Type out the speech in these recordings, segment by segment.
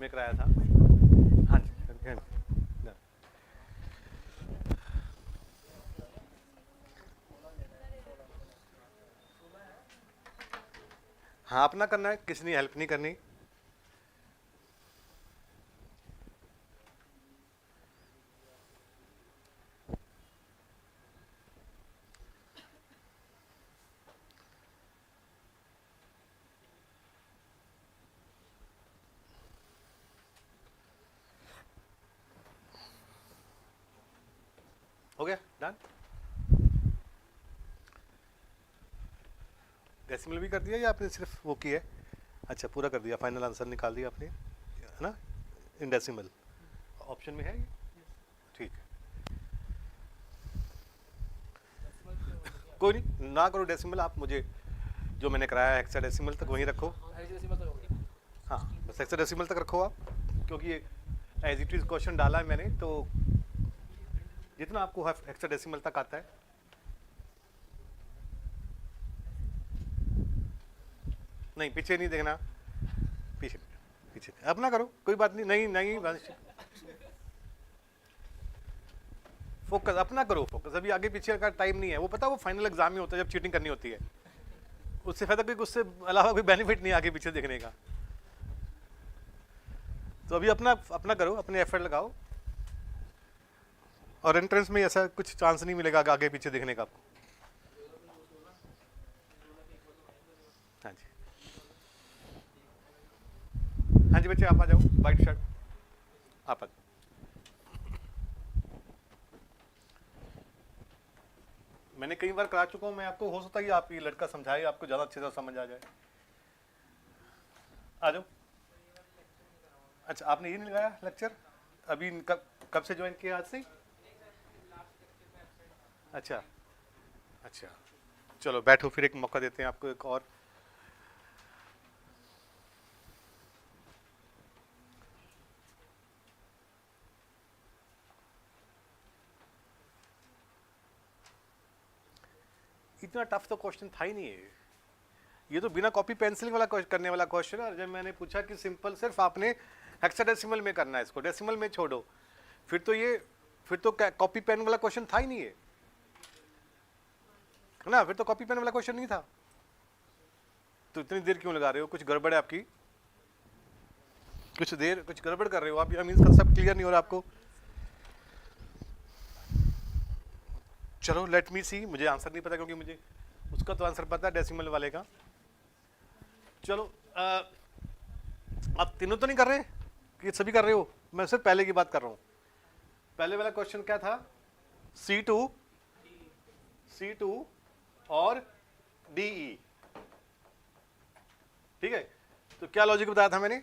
में कराया था। हाँ जी, हाँ जी। हाँ, अपना करना है, किसी ने हेल्प नहीं करनी। हो गया डन। डेसिमल भी कर दिया या आपने सिर्फ वो किया है? अच्छा, पूरा कर दिया, फाइनल आंसर निकाल दिया आपने, है ना, इन डेसिमल ऑप्शन में है ये। ठीक है, कोई नहीं, ना करो डेसिमल, आप मुझे जो मैंने कराया हेक्साडेसिमल तक वहीं रखो। हाँ, बस हेक्साडेसिमल तक रखो आप, क्योंकि ये एज इट इज क्वेश्चन डाला है मैंने, तो जितना आपको हेक्साडेसिमल तक आता है। नहीं, पीछे नहीं देखना, पीछे पीछे अपना करो, कोई बात नहीं, नहीं नहीं, फोकस अपना करो, फोकस। अभी आगे पीछे का टाइम नहीं है, वो पता है, वो फाइनल एग्जाम में होता है जब चीटिंग करनी होती है, उससे फायदा कोई, उससे अलावा कोई बेनिफिट नहीं आगे पीछे देखने का। तो अभी अपना अपना करो, अपने एफर्ट लगाओ, और एंट्रेंस में ऐसा कुछ चांस नहीं मिलेगा आगे पीछे देखने का आपको। हाँ जी, हाँ जी बच्चे, आप आ जाओ, वाइट शर्ट आप आ जाओ। मैंने कई बार करा चुका हूँ मैं आपको, हो सकता है आप ये लड़का समझाए, आपको ज़्यादा अच्छे से समझ आ जाए। आ जाओ। अच्छा, आपने ये नहीं लगाया लेक्चर अभी? कब से ज्वाइन किया? आज से ही? अच्छा अच्छा, चलो बैठो, फिर एक मौका देते हैं आपको एक और। इतना टफ तो क्वेश्चन था ही नहीं है ये तो बिना कॉपी पेंसिल वाला करने वाला क्वेश्चन है। और जब मैंने पूछा कि सिंपल सिर्फ आपने हेक्साडेसिमल में करना है, इसको डेसिमल में छोड़ो, फिर तो कॉपी पेन वाला क्वेश्चन था ही नहीं है ना, फिर तो कॉपी पेन वाला क्वेश्चन नहीं था। तो इतनी देर क्यों लगा रहे हो? कुछ गड़बड़ है आपकी, कुछ गड़बड़ कर रहे हो आप, या मीन्स कंसेप्ट क्लियर नहीं हो रहा आपको? चलो लेट मी सी, मुझे आंसर नहीं पता, क्योंकि मुझे उसका तो आंसर पता है डेसिमल वाले का। चलो आप तीनों तो नहीं कर रहे कि सभी कर रहे हो? मैं सिर्फ पहले की बात कर रहा हूँ। पहले वाला क्वेश्चन क्या था? C2 और DE, ठीक है। तो क्या लॉजिक बताया था मैंने?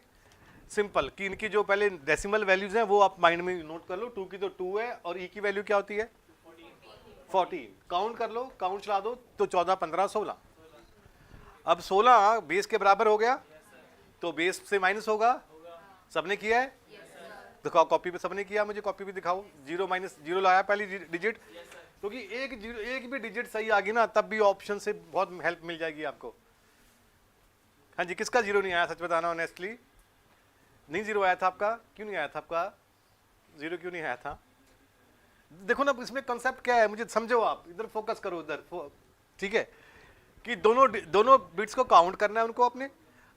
सिंपल, कि इनकी जो पहले डेसिमल वैल्यूज हैं वो आप माइंड में नोट कर लो। 2 की तो 2 है, और E की वैल्यू क्या होती है? 14। काउंट कर लो, काउंट चला दो, तो 14, 15, 16। अब 16 बेस के बराबर हो गया, तो बेस से माइनस होगा। सबने किया है? दिखाओ कॉपी पे, सबने किया, मुझे कॉपी पे दिखाओ। 0 माइनस 0 लाया पहली डिजिट, क्योंकि एक भी डिजिट सही आ गई ना, तब भी ऑप्शन से बहुत हेल्प मिल जाएगी आपको। हाँ जी, किसका 0 नहीं आया? सच बताना ऑनेस्टली। नहीं 0 आया था आपका? क्यों नहीं आया था आपका 0? क्यों नहीं आया था? देखो ना, इसमें कंसेप्ट क्या है, मुझे समझो, आप इधर फोकस करो, उधर, ठीक है, कि दोनों बिट्स को काउंट करना है, उनको अपने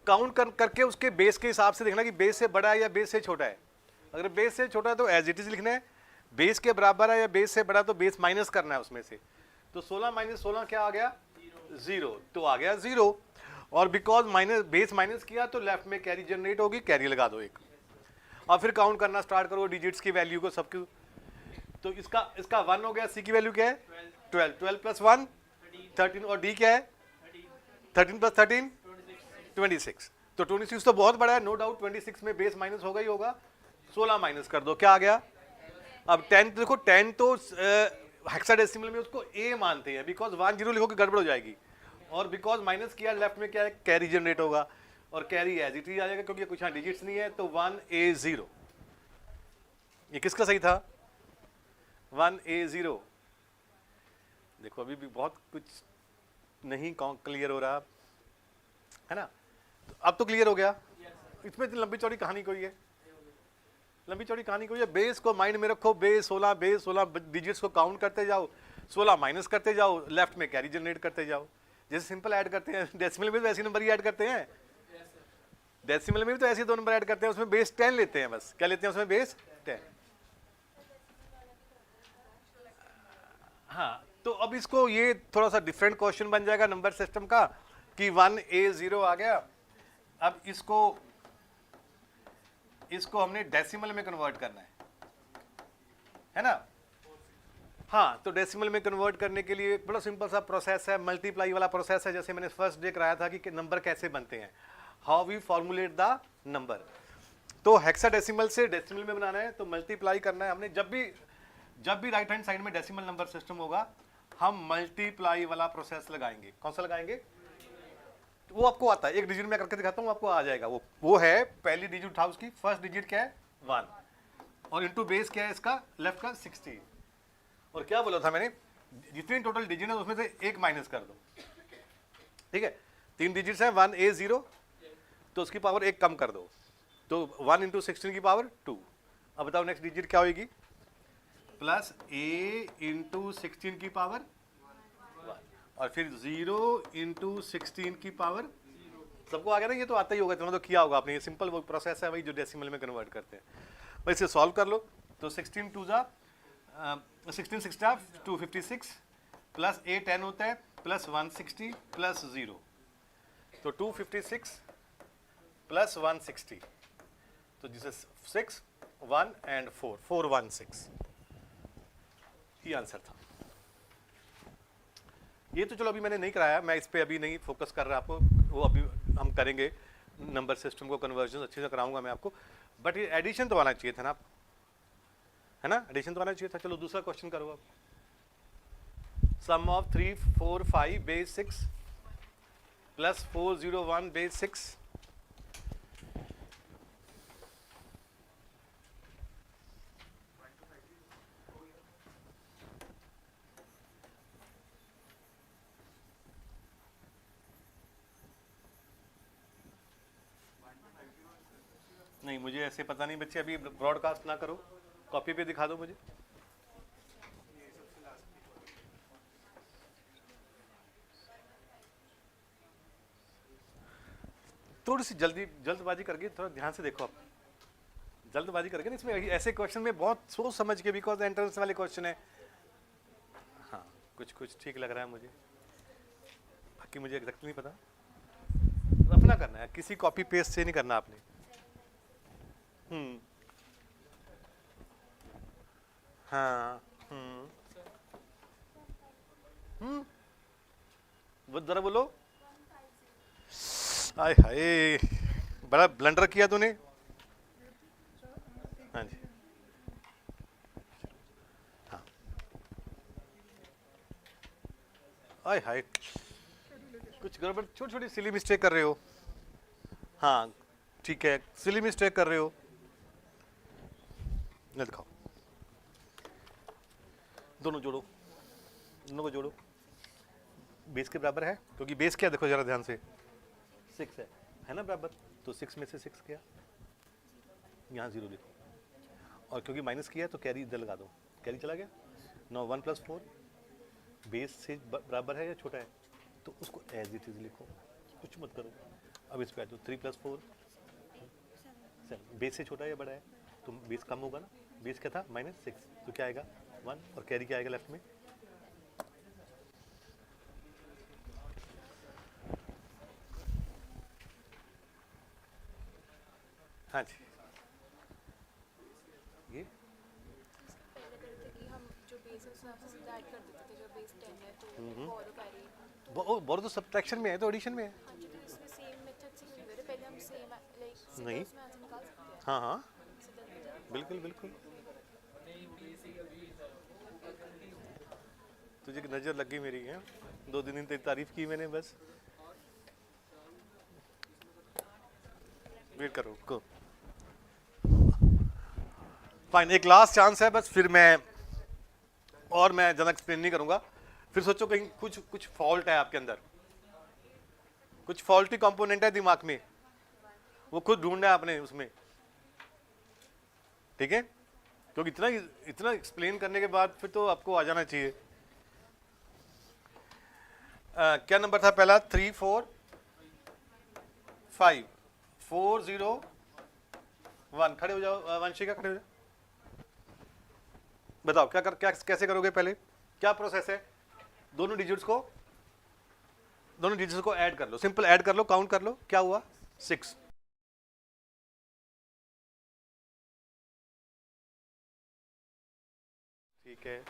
काउंट करके उसके बेस के हिसाब से देखना कि बेस से बड़ा है या बेस से छोटा है। अगर बेस से छोटा है तो एज इट इज लिखना है, बेस के बराबर है या बेस से बड़ा तो बेस माइनस करना है उसमें से। तो 16 माइनस 16 क्या आ गया? 0। तो आ गया 0, और बिकॉज माइनस बेस माइनस किया तो लेफ्ट में कैरी जनरेट होगी, कैरी लगा दो एक, और फिर काउंट करना स्टार्ट करो डिजिट्स की वैल्यू को सबकी। तो इसका 1 हो गया। सी की वैल्यू क्या है? 12। 12 प्लस 1 13, और डी क्या है? 13 प्लस 13 26। तो 26 तो बहुत बड़ा है, नो डाउट। 26 में बेस माइनस होगा ही होगा। 16 माइनस कर दो, क्या आ गया? अब 10 देखो, 10 तो हेक्साडेसिमल में उसको ए मानते हैं, बिकॉज 1 0 लिखोगे गड़बड़ हो जाएगी, और बिकॉज माइनस किया लेफ्ट में क्या है? कैरी जनरेट होगा, और कैरी एज इट इज आ जाएगा, क्योंकि कुछ यहाँ डिजिट्स नहीं है। तो 1A0, ये किसका सही था? 1A0। देखो अभी भी बहुत कुछ नहीं क्लियर हो रहा है ना, तो अब तो क्लियर हो गया। इसमें इतनी लंबी चौड़ी कहानी कोई है? लंबी चौड़ी कहानी कोई है? बेस को माइंड में रखो, बेस 16 डिजिट्स को काउंट करते जाओ, 16 माइनस करते जाओ, लेफ्ट में कैरी जनरेट करते जाओ। जैसे सिंपल ऐड करते हैं, डेसिमल में तो ऐसे नंबर ही ऐड करते हैं, डेसिमल में भी तो ऐसे दो नंबर ऐड करते हैं, उसमें बेस 10 लेते हैं बस। क्या लेते हैं उसमें? बेस 10। हाँ, तो अब इसको ये थोड़ा सा डिफरेंट क्वेश्चन बन जाएगा नंबर सिस्टम का कि 1A0 आ गया। अब इसको हमने डेसिमल में कन्वर्ट करना है ना? हाँ, तो डेसिमल में कन्वर्ट करने के लिए बड़ा सिंपल सा प्रोसेस है, मल्टीप्लाई वाला प्रोसेस है। जैसे मैंने फर्स्ट डे कराया था कि नंबर कैसे बनते हैं, how we formulate the number. तो हेक्साडेसिमल से डेसिमल में बनाना है, तो मल्टीप्लाई करना है हमने। जब भी राइट हैंड साइड में डेसिमल नंबर सिस्टम होगा, हम मल्टीप्लाई वाला प्रोसेस लगाएंगे। कौन सा लगाएंगे? वो आपको आता है, एक डिजिट में करके दिखाता हूँ, आपको आ जाएगा। वो है पहली डिजिट उठाओ, उसकी फर्स्ट डिजिट क्या है? 1, और इंटू बेस क्या है इसका? लेफ्ट का 16। और क्या बोला था मैंने? जितनी टोटल डिजिट है उसमें से एक माइनस कर दो, ठीक है? 3 डिजिट्स हैं, 1A0, तो उसकी पावर 1 कम कर दो, तो 1 इंटू 16 की पावर 2। अब बताओ नेक्स्ट डिजिट क्या होगी? प्लस A इंटू 16 की पावर 1, और फिर 0 इंटू 16 की पावर। सबको आ गया ना? ये तो आता ही होगा, तो किया होगा आपने। ये सिंपल वो प्रोसेस है वही जो डेसिमल में कन्वर्ट करते हैं। वैसे सॉल्व कर लो, तो 16 6 256 प्लस A 10 होता है, प्लस 160 प्लस 0, तो 256 प्लस 160, तो दिस इज 6 1 एंड 4 416। ये आंसर था। ये तो चलो अभी मैंने नहीं कराया, मैं इस पे अभी नहीं फोकस कर रहा आपको, वो अभी हम करेंगे नंबर सिस्टम को कन्वर्जन अच्छे से कराऊंगा मैं आपको। बट ये एडिशन तो आना चाहिए था ना, आप है ना? एडिशन तो आना चाहिए था। चलो दूसरा क्वेश्चन करो आप। सम ऑफ 3 4 5 बेस 6 प्लस 401 बेस 6। नहीं, मुझे ऐसे पता नहीं बच्चे, अभी ब्रॉडकास्ट ना करो, कॉपी पे दिखा दो मुझे। थोड़ी सी जल्दबाजी करके, थोड़ा ध्यान से देखो आप। जल्दबाजी करके ना, इसमें ऐसे क्वेश्चन में बहुत सोच समझ के, बिकॉज एंट्रेंस वाले क्वेश्चन है। हाँ, कुछ ठीक लग रहा है मुझे, बाकी मुझे एग्जैक्ट नहीं पता। अपना करना है, किसी कॉपी पेस्ट से नहीं करना आपने। हाँ, वो जरा बोलो। हाय हाय, बड़ा ब्लंडर किया तूने। हाँ जी, हाँ, हाय हाय, कुछ गड़बड़, छोटी छोटी सिली मिस्टेक कर रहे हो। हाँ ठीक है, सिली मिस्टेक कर रहे हो। ये दिखाओ, दोनों जोड़ो, दोनों को जोड़ो, बेस के बराबर है, क्योंकि बेस क्या, देखो जरा ध्यान से, 6 है ना बराबर, तो 6 में से 6 क्या, यहाँ 0 लिखो, और क्योंकि माइनस किया है तो कैरी इधर लगा दो, कैरी चला गया। 9 1 + 4 बेस से बराबर है या छोटा है, तो उसको एज इट इज लिखो, कुछ मत करो। अब इस पे तो 3 + 4 7, बेस से छोटा है या बड़ा है, तो बेस कम होगा ना, बेस क्या था -6, तो क्या आएगा 1, और कैरी क्या आएगा लेफ्ट में। हाँ जी, ये पहले करते कि हम जो बेस है उसमें आपसे सीधा ऐड कर देते थे, जो बेस 10 है तो बोरो कैरी। बोरो तो सब्ट्रैक्शन में है, तो एडिशन में है। हाँ जी, तो इसमें सेम मेथड से क्यों कर रहे, पहले हम सेम लाइक नहीं, उसमें आंसर निकाल सकते हैं। हाँ हाँ सीधा सीधा। बिल्कुल बिल्कुल, तुझे नजर लगी मेरी है, 2 दिन तेरी तारीफ की मैंने बस। वेट करो को, फाइन, एक लास्ट चांस है बस, फिर मैं ज़्यादा एक्सप्लेन नहीं करूंगा। फिर सोचो कहीं कुछ फॉल्ट है आपके अंदर, कुछ फॉल्टी कंपोनेंट है दिमाग में, वो खुद ढूंढना है आपने उसमें, ठीक है, क्योंकि इतना एक्सप्लेन करने के बाद फिर तो आपको आ जाना चाहिए। क्या नंबर था पहला? 3 4 5 4 0 1। खड़े हो जाओ वंशिका, खड़े हो जाओ। बताओ क्या कैसे करोगे? पहले क्या प्रोसेस है? दोनों डिजिट्स को ऐड कर लो, सिंपल ऐड कर लो, काउंट कर लो। क्या हुआ? 6। ठीक है,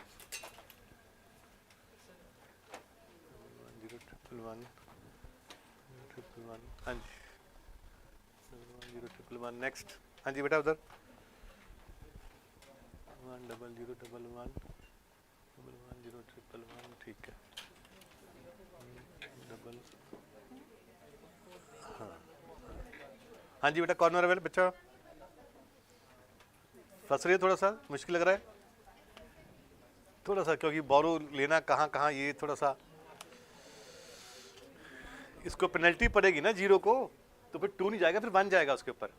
0 1 1 हाँ जी, 0 1 1 नेक्स्ट। हाँ जी बेटा उधर 1 0 0 1 1 0 1 1 ठीक है। डबल हाँ जी बेटा, कॉर्नर अवेल बच्चा फंस रही है, थोड़ा सा मुश्किल लग रहा है थोड़ा सा, क्योंकि बोरो लेना कहाँ कहाँ ये थोड़ा सा, इसको पेनल्टी पड़ेगी ना 0 को, तो फिर 2 नहीं जाएगा, फिर 1 जाएगा उसके ऊपर,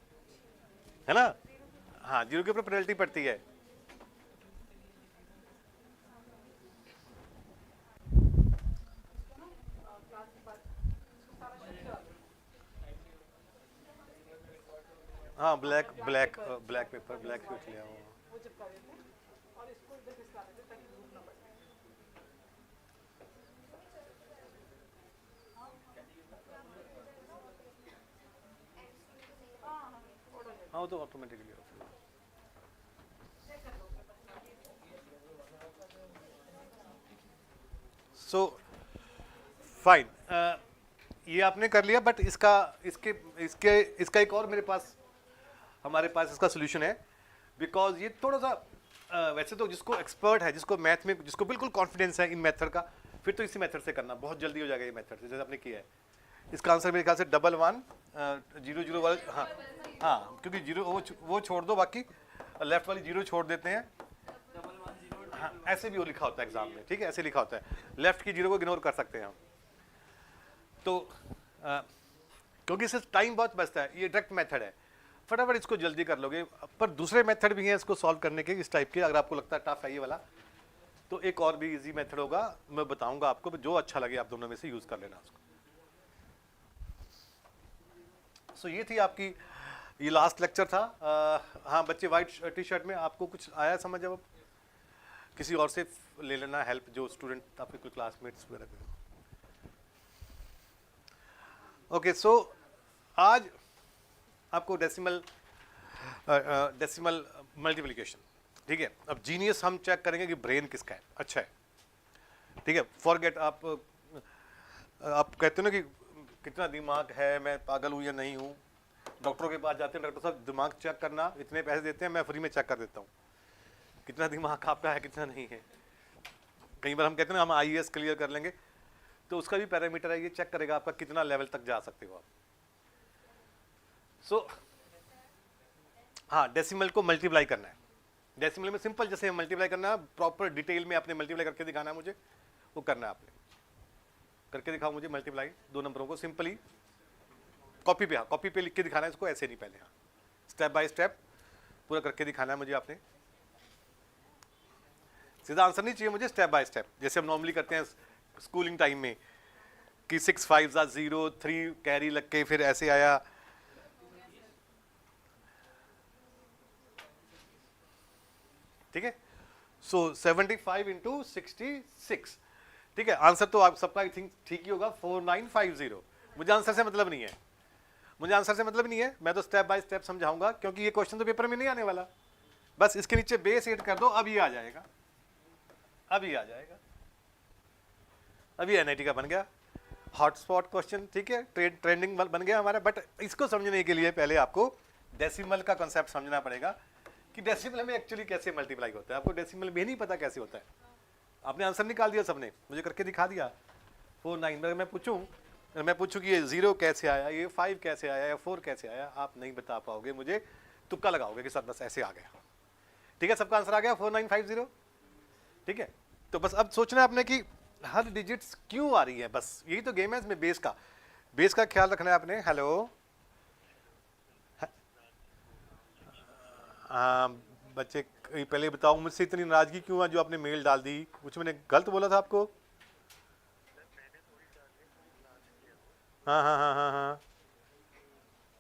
है ना? हाँ 0 के ऊपर पेनल्टी पड़ती है। हाँ ब्लैक पेपर, ब्लैक शीट ले आओ। हाँ वो तो ऑटोमेटिकली होता है। सो फाइन, ये आपने कर लिया, बट इसका एक और हमारे पास इसका सोल्यूशन है, बिकॉज ये थोड़ा सा वैसे तो जिसको एक्सपर्ट है, जिसको मैथ में, जिसको बिल्कुल कॉन्फिडेंस है इन मेथड का, फिर तो इसी मेथड से करना बहुत जल्दी हो जाएगा ये मेथड से, जैसे आपने किया है। इसका आंसर मेरे ख्याल से 1 1 0 0 वाला, हाँ हाँ, क्योंकि 0 वो छोड़ दो, बाकी लेफ्ट वाली 0 छोड़ देते हैं। हाँ ऐसे भी वो लिखा होता है एग्जाम में, ठीक है, ऐसे लिखा होता है, लेफ्ट की 0 को इग्नोर कर सकते हैं हम। तो क्योंकि इससे टाइम बहुत बचता है, ये डायरेक्ट मेथड है, फटाफट इसको जल्दी कर लोगे। पर दूसरे मेथड भी हैं इसको सॉल्व करने के, इस टाइप के, अगर आपको लगता है टफ है ये वाला, तो एक और भी इजी मेथड होगा, मैं बताऊंगा आपको, जो अच्छा लगे आप दोनों में से यूज कर लेना उसको। सो ये थी आपकी, ये लास्ट लेक्चर था। हाँ बच्चे वाइट टी शर्ट में, आपको कुछ आया समझ? अब किसी और से ले लेना हेल्प, जो स्टूडेंट आपके कोई क्लासमेट्स वगैरह। ओके, सो आज आपको डेसिमल मल्टीप्लिकेशन, ठीक है। अब जीनियस हम चेक करेंगे कि ब्रेन किसका है, अच्छा है, ठीक है। फॉरगेट, आप कहते हो ना कि कितना दिमाग है, मैं पागल हूँ या नहीं हूँ, डॉक्टरों के पास जाते हैं, डॉक्टर साहब दिमाग चेक करना, इतने पैसे देते हैं, मैं फ्री में चेक कर देता हूँ कितना दिमाग आपका है कितना नहीं है। कई बार हम कहते हैं ना हम IAS क्लियर कर लेंगे, तो उसका भी पैरामीटर है, ये चेक करेगा आपका कितना लेवल तक जा सकते हो आप। सो हाँ, डेसिमल को मल्टीप्लाई करना है। डेसिमल में सिंपल जैसे मल्टीप्लाई करना है, प्रॉपर डिटेल में आपने मल्टीप्लाई करके दिखाना है मुझे, वो करना है आपने। करके दिखाओ मुझे मल्टीप्लाई 2 नंबरों को सिंपली कॉपी पे, हाँ कॉपी पे लिख के दिखाना है इसको, ऐसे नहीं, पहले हाँ स्टेप बाय स्टेप पूरा करके दिखाना है मुझे आपने। सीधा आंसर नहीं चाहिए मुझे, स्टेप बाय स्टेप, जैसे हम नॉर्मली करते हैं स्कूलिंग टाइम में कि 6 5 0 3 कैरी लग के फिर ऐसे आया। ठीक है, सो 75 इंटू 66, ठीक है। आंसर तो आप सबका आई थिंक ठीक ही होगा, 4950। मुझे आंसर से मतलब नहीं है, मैं तो स्टेप बाय स्टेप समझाऊंगा, क्योंकि ये क्वेश्चन तो पेपर में नहीं आने वाला। बस इसके नीचे बेस ऐड कर दो, अब ये आ जाएगा, अभी NIT का बन गया हॉटस्पॉट क्वेश्चन, ठीक है, ट्रेंडिंग बन गया हमारा। बट इसको समझने के लिए पहले आपको डेसिमल का कॉन्सेप्ट समझना पड़ेगा कि डेसिमल में एक्चुअली कैसे मल्टीप्लाई होता है। आपको डेसिमल में नहीं पता कैसे होता है, आपने आंसर निकाल दिया, सबने मुझे करके दिखा दिया 49। अगर मैं पूछूं कि ये 0 कैसे आया, ये 5 कैसे आया, या 4 कैसे आया, आप नहीं बता पाओगे, मुझे तुक्का लगाओगे कि सर बस ऐसे आ गया। ठीक है, सबका आंसर आ गया 4950, ठीक है। तो बस अब सोचना है आपने कि हर डिजिट्स क्यों आ रही है, बस यही तो गेम है इसमें। बेस का ख्याल रखना है आपने। हेलो हाँ बच्चे, पहले बताओ मुझसे इतनी नाराजगी क्यों है जो आपने मेल डाल दी? कुछ मैंने गलत बोला था आपको? हाँ हाँ हाँ हाँ हाँ।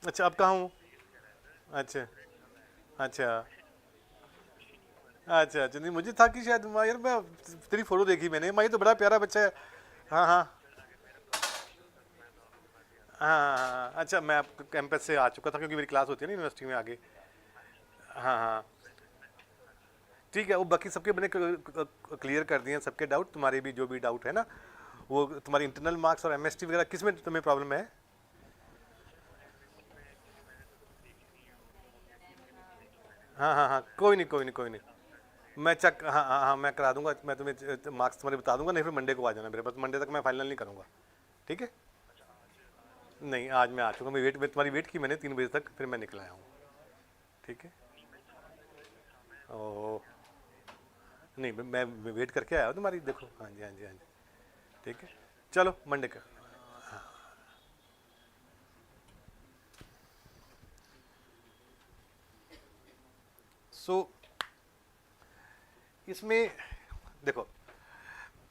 अच्छा अब कहाँ हूँ? अच्छा अच्छा अच्छा अच्छा। नहीं मुझे था कि शायद यार मैं तेरी फोटो देखी मैंने, मैं ये तो बड़ा प्यारा बच्चा है। हाँ हाँ हाँ हाँ हाँ, हाँ। अच्छा मैं कैंपस से आ चुका था क्योंकि मेरी क्लास होती है ना यूनिवर्सिटी में आगे। हाँ हाँ ठीक है, वो बाकी सबके मैंने क्लियर कर दिए हैं सबके डाउट, तुम्हारे भी जो भी डाउट है ना, वो तुम्हारी इंटरनल मार्क्स और एमएसटी वगैरह किस में तुम्हें प्रॉब्लम है? हाँ हाँ हाँ कोई नहीं कोई नहीं कोई नहीं। मैं चेक, हाँ हाँ हाँ मैं करा दूंगा, मैं तुम्हें मार्क्स तुम्हारे बता दूंगा, नहीं फिर मंडे को आ जाना मेरे पास, मंडे तक मैं फाइनल नहीं करूँगा। ठीक है? नहीं आज मैं आ चुका, मैं वेट, तुम्हारी वेट की मैंने 3 बजे तक, फिर मैं निकल आया हूँ। ठीक है। ओह नहीं मैं वेट करके आया हूँ तुम्हारी, देखो हाँ जी हाँ जी हाँ जी। ठीक है चलो मंडे का। सो इसमें देखो,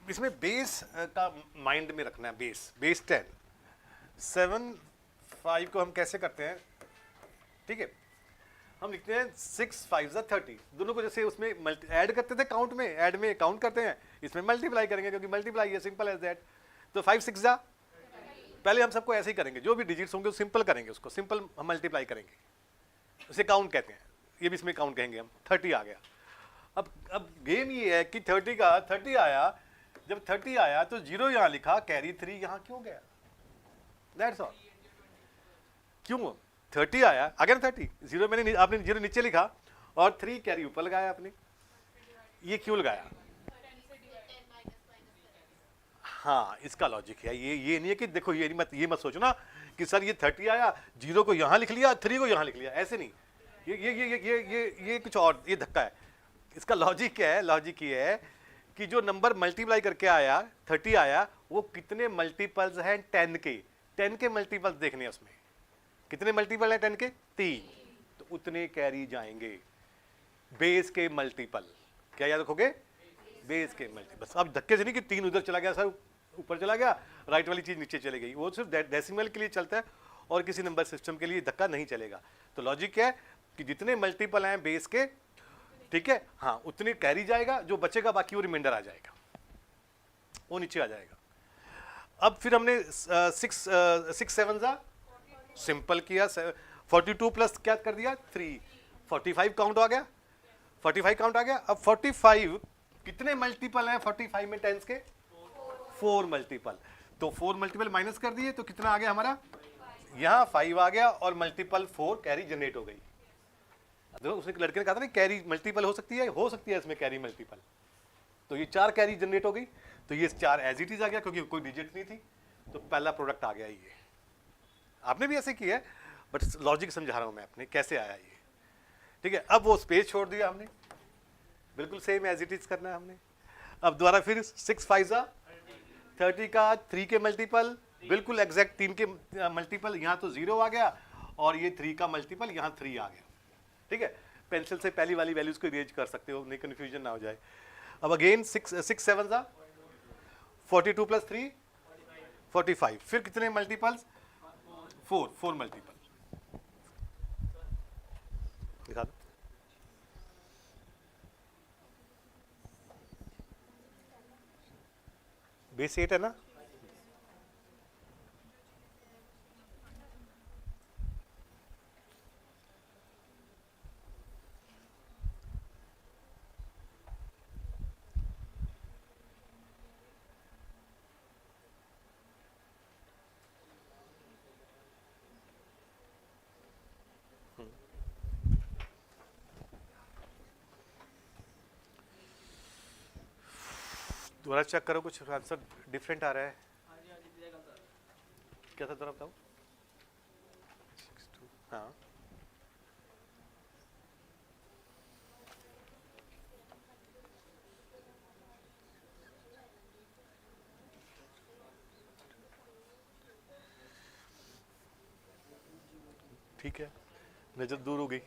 इसमें बेस का माइंड में रखना है, बेस बेस 10, 7 5 को हम कैसे करते हैं? ठीक है, हम लिखते हैं 6 5 ज़ा 30, दोनों को जैसे उसमें ऐड करते थे, काउंट में, ऐड में काउंट करते हैं, इसमें मल्टीप्लाई करेंगे क्योंकि मल्टीप्लाई है, सिंपल एज दैट। तो 5 6 ज़ा, पहले हम सबको ऐसे ही करेंगे, जो भी डिजिट्स होंगे सिंपल करेंगे, उसको सिंपल हम मल्टीप्लाई करेंगे, उसे काउंट कहते हैं, ये भी इसमें काउंट कहेंगे हम। 30 आ गया। अब गेम ये है कि 30 आया, जब 30 आया तो 0 यहाँ लिखा, कैरी 3 यहाँ क्यों गया? That's all. क्यों 30 आया, अगेन 30, 0 मैंने आपने 0 नीचे लिखा और 3 कैरी ऊपर लगाया आपने, ये क्यों लगाया? हाँ इसका लॉजिक है, ये नहीं है कि देखो ये मत सोचो ना कि सर ये 30 आया, 0 को यहाँ लिख लिया, 3 को यहाँ लिख लिया, ऐसे नहीं। ये कुछ और, ये धक्का है। इसका लॉजिक क्या है? लॉजिक ये है कि जो नंबर मल्टीप्लाई करके आया 30 आया, वो कितने मल्टीपल्स हैं 10 के, 10 के मल्टीपल्स देखने हैं उसमें, कितने मल्टीपल हैं 10 के? 3, तो उतने कैरी जाएंगे, बेस के मल्टीपल। क्या याद रखोगे? बेस के मल्टीपल। बस अब धक्के से नहीं कि 3 उधर चला गया, सर ऊपर चला गया, राइट वाली चीज नीचे चली गई, वो सिर्फ डेसिमल के लिए चलता है और किसी नंबर सिस्टम के लिए धक्का नहीं चलेगा। तो लॉजिक क्या है कि जितने मल्टीपल हैं बेस के, ठीक है, हाँ उतने कैरी जाएगा, जो बचेगा बाकी वो रिमाइंडर आ जाएगा, वो नीचे आ जाएगा। अब फिर हमने 6 7 ज़ा सिंपल किया, 42 प्लस क्या कर दिया 3, 45 काउंट आ गया, 45 काउंट आ गया। अब 45 कितने मल्टीपल हैं 45 में, टेंस के 4 मल्टीपल, तो 4 मल्टीपल माइनस कर दिए तो कितना आ गया हमारा, यहाँ 5 आ गया और मल्टीपल 4 कैरी जनरेट हो गई। देखो उसने लड़के ने कहा था ना कैरी मल्टीपल हो सकती है इसमें कैरी मल्टीपल, तो ये 4 कैरी जनरेट हो गई, तो ये 4 एज इट इज आ गया क्योंकि कोई डिजिट नहीं थी, तो पहला प्रोडक्ट आ गया ये। आपने भी ऐसे किया है, बट लॉजिक समझा रहा हूं मैं अपने कैसे आया ये। ठीक है, अब वो स्पेस छोड़ दिया हमने, बिल्कुल सेम एज इट इज करना है हमने। अब दोबारा फिर 6 5 ज़ा 30 का 3 के मल्टीपल, बिल्कुल एग्जैक्ट 3 के मल्टीपल, यहाँ तो 0 आ गया और ये 3 का मल्टीपल यहाँ 3 आ गया। ठीक है, पेंसिल से पहली वाली वैल्यूज को इरेज कर सकते हो, नहीं कंफ्यूजन ना हो जाए। अब अगेन 6 7 ज़ा 42 प्लस 3 45, फिर कितने मल्टीपल्स 4 मल्टीपल दिखा दो। बेस 8 है ना, दोबारा चेक करो कुछ आंसर डिफरेंट आ रहा है। क्या था दोबारा बताओ? 62 हाँ ठीक है, नजर दूर हो गई।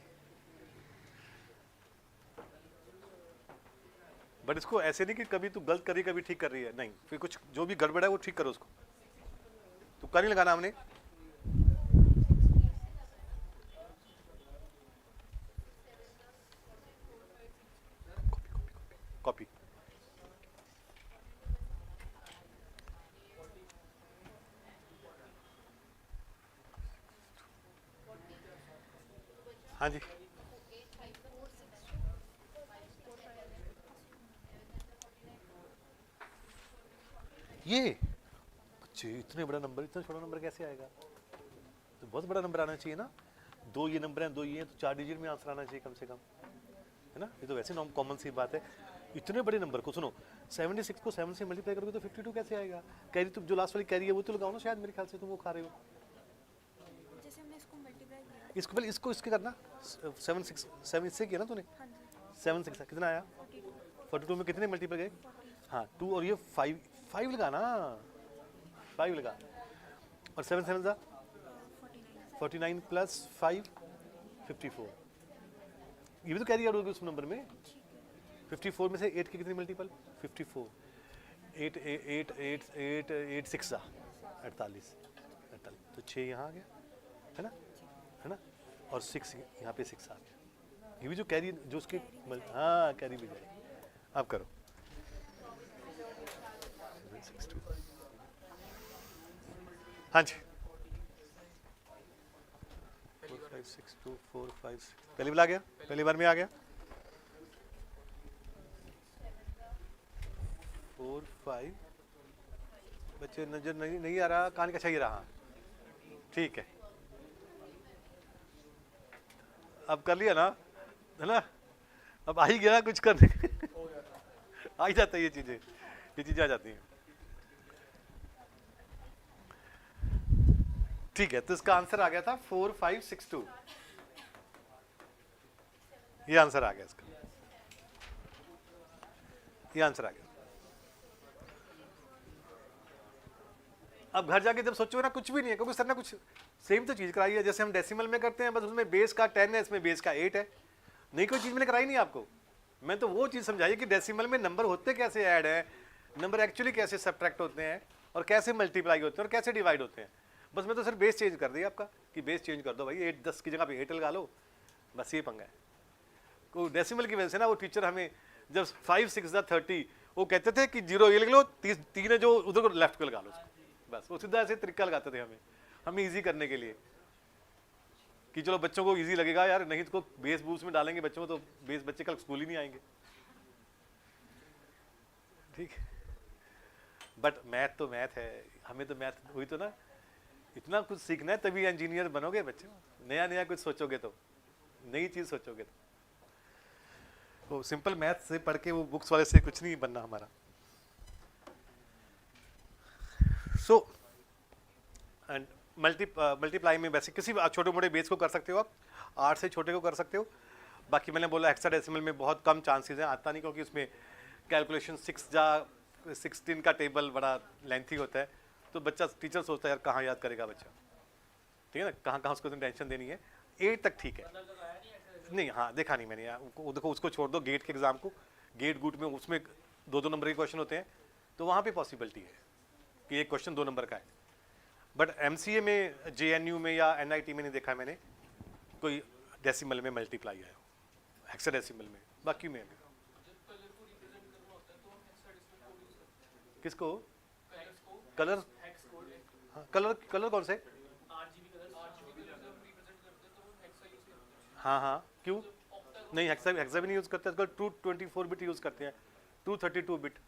बट इसको ऐसे नहीं कि कभी तू गलत कर रही कभी ठीक कर रही है, नहीं, फिर कुछ जो भी गड़बड़ है वो ठीक करो उसको। तुक्का नहीं लगाना हमने। कॉपी हाँ जी, ये बच्चे इतने बड़ा नंबर, इतना छोटा नंबर कैसे आएगा? तो बहुत बड़ा नंबर आना चाहिए ना, दो ये नंबर हैं, दो ये हैं, तो 4 डिजिट में आंसर आना चाहिए कम से कम, है ना? ये तो वैसे नॉर्म कॉमन सी बात है। इतने बड़े नंबर को सुनो, 76 को 7 से मल्टीप्लाई करोगे तो 52 कैसे आएगा? कैरी तुम जो लास्ट वाली कैरी है वो तो लगाओ ना, शायद मेरे ख्याल से तुम वो खा रहे हो। जैसे हमने इसको मल्टीप्लाई किया, इसको पहले इसको इसके करना, 7 इससे किया ना तूने, हाँ जी 7 6 कितना आया? 42 में कितने मल्टीप्लाई गए? हाँ 2 और ये 5 लगाना, 5 लगा, और 7 7 जा 49 प्लस 5 54, ये भी तो कैरी आउट होगी उस नंबर में। 54 में से 8 की कितनी मल्टीपल? 54, 8 8 8 8 8 6 जा 48, तो 6 यहाँ आ गया, है ना, है ना, और 6 यहाँ पे 6 आ गया। ये भी जो कैरी जो उसके हाँ कैरी भी जाएगी। अब करो 762, हाँ जी 4 5 6 2 4 5 6, पहली बार आ गया, पहली बार में आ गया। 4 5, बच्चे नजर नहीं आ रहा, कान का चाहिए रहा, ठीक है, अब कर लिया ना, है ना, अब आ ही गया कुछ करने आ ही जाता है, ये चीजें आ जाती हैं। ठीक है, तो इसका आंसर आ गया था 4 5 6 2, ये आंसर आ गया इसका, ये आंसर आ गया। अब घर जाके जब सोचो ना, कुछ भी नहीं है, क्योंकि सर ने कुछ सेम तो चीज कराई है, जैसे हम डेसिमल में करते हैं, बस उसमें बेस का 10 है, इसमें बेस का 8 है, नहीं कोई चीज मैंने कराई नहीं आपको। मैं तो वो चीज समझाई कि डेसिमल में नंबर होते कैसे ऐड है, नंबर एक्चुअली कैसे सब्ट्रैक्ट होते हैं, और कैसे मल्टीप्लाई होते हैं, और कैसे डिवाइड होते हैं। बस मैं तो सिर्फ बेस चेंज कर दिया आपका, कि बेस चेंज कर दो भाई, 8 10 की जगह पे 8 लगा लो, बस ये पंगा है। को डेसिमल की वजह से ना वो टीचर हमें जब 5 6 30, वो कहते थे कि 0 ये लिख लो, 3 है जो उधर को लेफ्ट को लगा लो, बस वो सीधा ऐसे तरीका लगाते थे हमें इजी करने के लिए, कि चलो बच्चों को इजी लगेगा यार, नहीं तो बेस बूस में डालेंगे बच्चों को तो बेस बच्चे कल स्कूल ही नहीं आएंगे, ठीक। बट मैथ तो मैथ है, हमें तो मैथ हुई तो ना, इतना कुछ सीखना है तभी इंजीनियर बनोगे बच्चे, नया नया कुछ सोचोगे तो, नई चीज सोचोगे तो सिंपल मैथ से पढ़ के वो बुक्स वाले से कुछ नहीं बनना हमारा। सो एंड मल्टीप्लाई में वैसे किसी छोटे मोटे बेस को कर सकते हो आप, 8 से छोटे को कर सकते हो, बाकी मैंने बोला हेक्साडेसिमल में बहुत कम चांसेस हैं, आता नहीं, क्योंकि उसमें कैलकुलेशन 16 का टेबल बड़ा लेंथी होता है, तो बच्चा टीचर सोचता है यार कहाँ याद करेगा बच्चा, ठीक है ना, कहाँ कहाँ उसको टेंशन देनी है। 8 तक ठीक है, नहीं हाँ देखा नहीं मैंने यार, देखो उसको छोड़ दो, गेट के एग्जाम को, गेट गुट में उसमें 2-2 नंबर के क्वेश्चन होते हैं, तो वहाँ पे पॉसिबिलिटी है कि एक क्वेश्चन 2 नंबर का है, बट MCA में, JNU में या NIT में नहीं देखा मैंने कोई डेसिमल में मल्टीप्लाई आया हेक्साडेसिमल में, बाकी में किसको कलर, हाँ कलर कौन से, हाँ हाँ क्यों नहीं, हेक्सा भी नहीं यूज करते आजकल, 224 बिट यूज करते हैं, 232 बिट,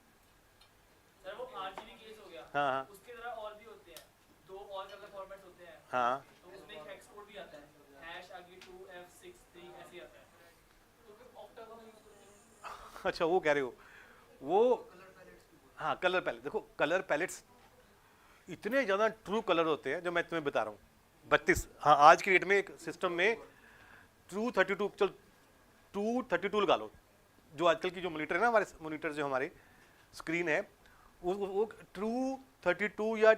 सर वो RGB केस हो गया, हाँ हाँ उसकी तरह और भी होते हैं, 2 और कलर फॉर्मेट्स होते हैं, हाँ, तो उसमें एक हेक्स कोड भी आता है, हैश आगे 2F63 ऐसे आता है, तो फिर ऑक्टा का यूज करते हैं। अच्छा वो कह रहे हो, वो हाँ कलर पैलेट, देखो कलर पैलेट्स इतने ज़्यादा ट्रू कलर होते हैं जो मैं तुम्हें बता रहा हूँ, 32, हाँ आज की डेट में एक सिस्टम में 232, चल 232 लगा लो, जो आजकल की जो मॉनिटर है ना, हमारे मॉनिटर जो हमारे स्क्रीन है, वो 232 या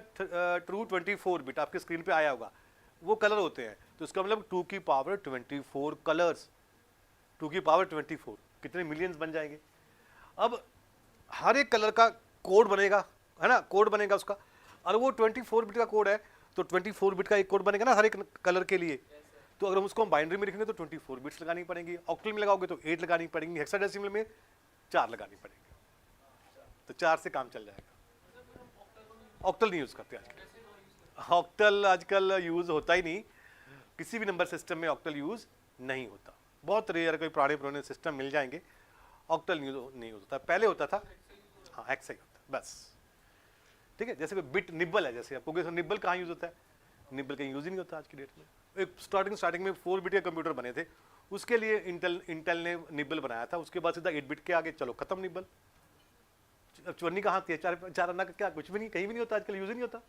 224 बिट आपके स्क्रीन पे आया होगा, वो कलर होते हैं, तो इसका मतलब 2 की पावर 24 कलर्स, 2 की पावर 24, कितने मिलियंस बन जाएंगे। अब हर एक कलर का कोड बनेगा, है ना, कोड बनेगा उसका, और वो 24 बिट का कोड है तो 24 बिट का एक कोड बनेगा ना हर एक कलर के लिए। तो अगर हम उसको बाइनरी में लिखेंगे तो 24 बिट्स लगानी पड़ेंगी, ऑक्टल में लगाओगे तो 8 लगानी पड़ेंगी, हेक्साडेसिमल में 4 लगानी पड़ेगी, तो 4 से काम चल जाएगा। ऑक्टल नहीं यूज़ करते आजकल, ऑक्टल आजकल यूज़ होता ही नहीं, किसी भी नंबर सिस्टम में ऑक्टल यूज़ नहीं होता, बहुत रेयर कोई पुराने सिस्टम मिल जाएंगे, ऑक्टल नहीं होता, पहले होता था, हाँ हेक्स ही होता बस, ठीक है। जैसे बिट निब्बल है, जैसे आपको निब्बल कहाँ यूज़ होता है, निब्बल कहीं यूज़ ही नहीं होता आज की डेट में। एक स्टार्टिंग में 4 बिट के कंप्यूटर बने थे, उसके लिए इंटेल ने निब्बल बनाया था, उसके बाद सीधा 8 बिट के आगे चलो खत्म निब्बल। अब चवन्नी कहाँ थी, चार अन्ना का क्या, कुछ भी नहीं, कहीं भी नहीं होता आजकल, यूज़ ही नहीं होता,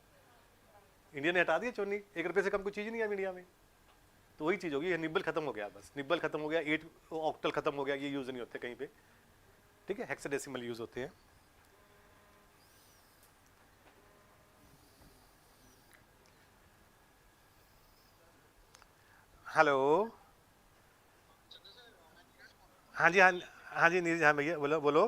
इंडिया ने हटा दिया चवन्नी, 1 रुपये से कम कोई चीज़ नहीं है इंडिया में। तो वही चीज़ होगी, निब्बल खत्म हो गया, बस निब्बल खत्म हो गया, 8 ऑक्टल खत्म हो गया, ये यूज़ नहीं होते कहीं पे, ठीक है, हेक्साडेसिमल यूज़ होते हैं। हेलो, हाँ जी, हाँ जी नीरज, हाँ भैया बोलो बोलो।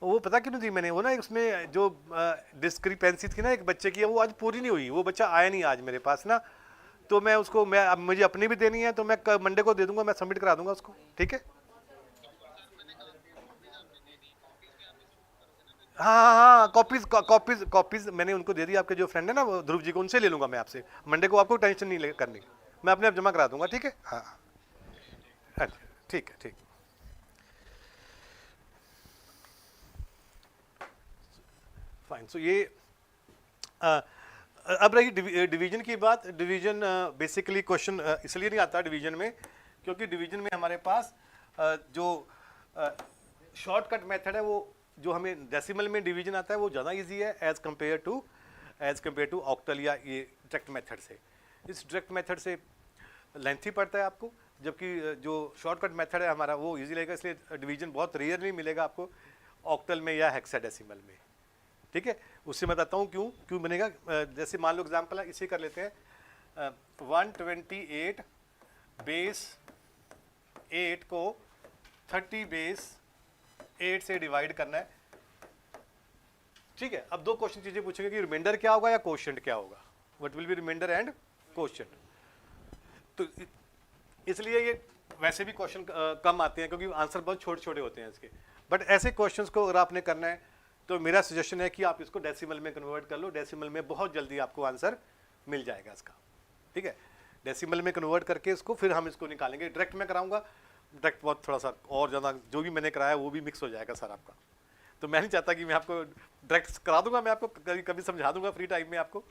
वो पता क्यों नहीं दी मैंने, वो ना उसमें जो डिस्क्रिपेंसी थी ना एक बच्चे की, वो आज पूरी नहीं हुई, वो बच्चा आया नहीं आज मेरे पास ना, तो मैं उसको, मैं अब मुझे अपनी भी देनी है, तो मैं मंडे को दे दूंगा, मैं सबमिट करा दूंगा उसको, ठीक है। हाँ हाँ हाँ, कॉपीज मैंने उनको दे दी, आपके जो फ्रेंड है ना वो ध्रुव जी को, उनसे ले लूंगा मैं आपसे मंडे को, आपको टेंशन नहीं करनी, मैं अपने आप जमा करा दूंगा, ठीक है। हाँ अच्छा ठीक है, ठीक। फाइन, सो ये अब रही डिवीजन की बात। डिवीजन बेसिकली क्वेश्चन इसलिए नहीं आता डिवीजन में, क्योंकि डिवीजन में हमारे पास जो शॉर्टकट मेथड है, वो जो हमें डेसिमल में डिवीजन आता है वो ज़्यादा इजी है एज कम्पेयर टू ऑक्टल या ये डायरेक्ट मेथड से। इस डायरेक्ट मेथड से लेंथी पड़ता है आपको, जबकि जो शॉर्टकट मेथड है हमारा वो इजी लगेगा, इसलिए डिवीजन बहुत रेयरली मिलेगा आपको ऑक्टल में या हेक्साडेसिमल में, ठीक है। उससे मैं बताता हूँ क्यों बनेगा। जैसे मान लो एग्जाम्पल है, इसे कर लेते हैं, 128 बेस 8 को 30 बेस 8 से डिवाइड करना है, ठीक है। अब दो क्वेश्चन चीजें पूछेंगे कि रिमाइंडर क्या होगा या कोशेंट क्या होगा, what will be remainder and quotient. तो इसलिए ये वैसे भी क्वेश्चन कम आते हैं, क्योंकि आंसर बहुत छोटे छोटे होते हैं इसके, बट ऐसे क्वेश्चंस को अगर आपने करना है तो मेरा सजेशन है कि आप इसको डेसिमल में कन्वर्ट कर लो, डेसिमल में बहुत जल्दी आपको आंसर मिल जाएगा इसका, ठीक है। डेसिमल में कन्वर्ट करके इसको फिर हम इसको निकालेंगे, डायरेक्ट में कराऊंगा, डायरेक्ट बहुत थोड़ा सा और ज़्यादा, जो भी मैंने कराया वो भी मिक्स हो जाएगा सर आपका, तो मैं नहीं चाहता कि मैं आपको डायरेक्ट करा दूंगा, मैं आपको कभी समझा दूंगा फ्री टाइम में आपको,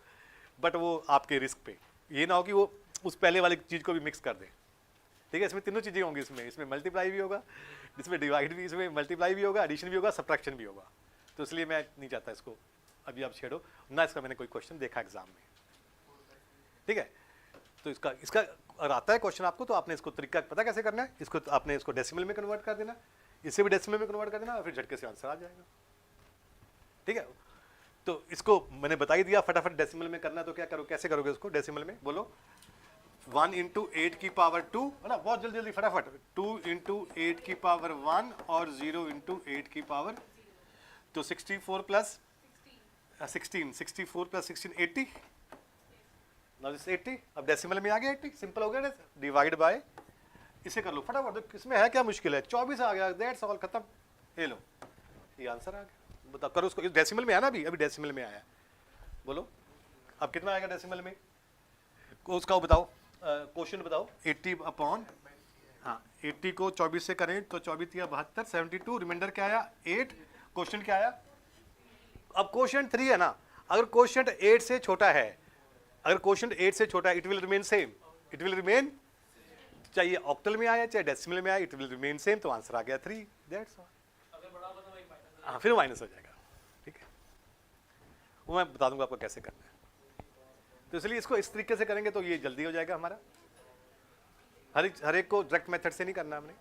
बट वो आपके रिस्क पे, ये ना हो कि वो उस पहले वाली चीज़ को भी मिक्स कर दे, ठीक है। इसमें तीनों चीज़ें होंगी, इसमें मल्टीप्लाई भी होगा, इसमें डिवाइड भी, इसमें मल्टीप्लाई भी होगा, एडिशन भी होगा, सब्ट्रैक्शन भी होगा, तो इसलिए मैं नहीं चाहता इसको अभी आप छेड़ो ना, इसका मैंने कोई क्वेश्चन देखा एग्जाम में, ठीक है। तो इसका अगर आता है क्वेश्चन आपको, तो आपने इसको तरीका पता कैसे करना है, इसको आपने इसको डेसिमल में कन्वर्ट कर देना, इसे भी डेसिमल में कन्वर्ट कर देना, फिर झटके से आंसर आ जाएगा, ठीक है। तो इसको मैंने बता ही दिया, फटाफट डेसिमल में करना, तो क्या करो, कैसे करोगे इसको डेसिमल में, बोलो 1 × 8 की पावर 2, है ना, बहुत जल्दी जल्दी फटाफट, 2 × 8 की पावर 1 और 0 × 8 की पावर, तो 64 प्लस 16, 64 प्लस 16 80, नाउ दिस 80, अब डेसिमल में आ गया 80, सिंपल हो गया, डिवाइड बाय, इसे कर लो फटाफट, तो इसमें है क्या मुश्किल है, 24 आ गया, दैट्स ऑल, खत्म, ये लो, ये आंसर आ गया। बताओ करो उसको, डेसिमल में आया ना, अभी डेसिमल में आया, बोलो अब कितना आएगा डेसिमल में, उसका बताओ, क्वेश्चन बताओ, 80 अपॉन, हाँ 80 को 24 से करें तो 24 या 72, 72, रिमाइंडर क्या आया 8, क्वेश्चन क्या आया, अब क्वेश्चन 3 है ना, अगर क्वेश्चन 8 से छोटा है, अगर क्वेश्चन 8 से छोटा है, it will remain same, it will remain, चाहे ऑक्टल में आया चाहे डेसिमल में आया, इट विल रिमेन सेम, तो आंसर आ गया 3, दैट्स ऑल। अगर बड़ा होगा तो एक माइनस, हाँ फिर माइनस हो जाएगा, ठीक है, वो मैं बता दूंगा आपको कैसे करना है। तो इसलिए इसको इस तरीके से करेंगे तो ये जल्दी हो जाएगा हमारा, हर एक को डायरेक्ट मेथड से नहीं करना हमने,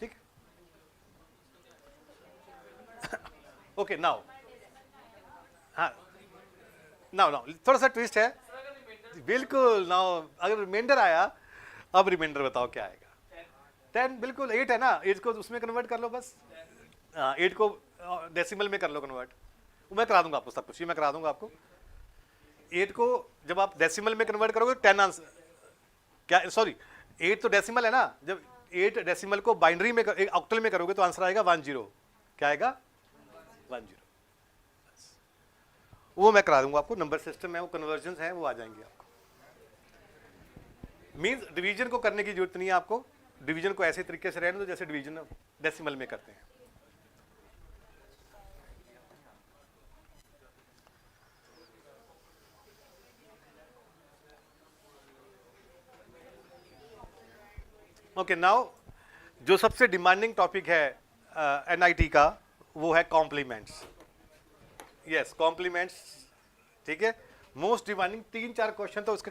ठीक। ओके नाउ, हाँ नाउ थोड़ा सा ट्विस्ट है, बिल्कुल नाउ, अगर रिमाइंडर आया अब रिमाइंडर बताओ क्या आएगा। 10 बिल्कुल, 8 है ना, 8 को उसमें कन्वर्ट कर लो बस। 8 को डेसिमल में कर लो कन्वर्ट, मैं करा दूंगा आपको सब कुछ, ये मैं करा दूंगा आपको। 8 को जब आप डेसिमल में कन्वर्ट करोगे 10 आंसर क्या, सॉरी 8 तो डेसिमल है ना, जब 8 डेसिमल को बाइनरी में ऑक्टल में करोगे तो आंसर आएगा 10। क्या आएगा 10, वो मैं करा दूंगा आपको। नंबर सिस्टम है वो, कन्वर्जन है वो आ जाएंगे आपको। मींस डिवीजन को करने की जरूरत नहीं है आपको, डिवीजन को ऐसे तरीके से रहने दो जैसे डिवीजन डेसिमल में करते हैं। ओके नाउ जो सबसे डिमांडिंग टॉपिक है एनआईटी का वो है कॉम्प्लीमेंट्स। यस कॉम्प्लीमेंट्स, ठीक है, मोस्ट डिमांडिंग। 3-4 क्वेश्चन तो उसके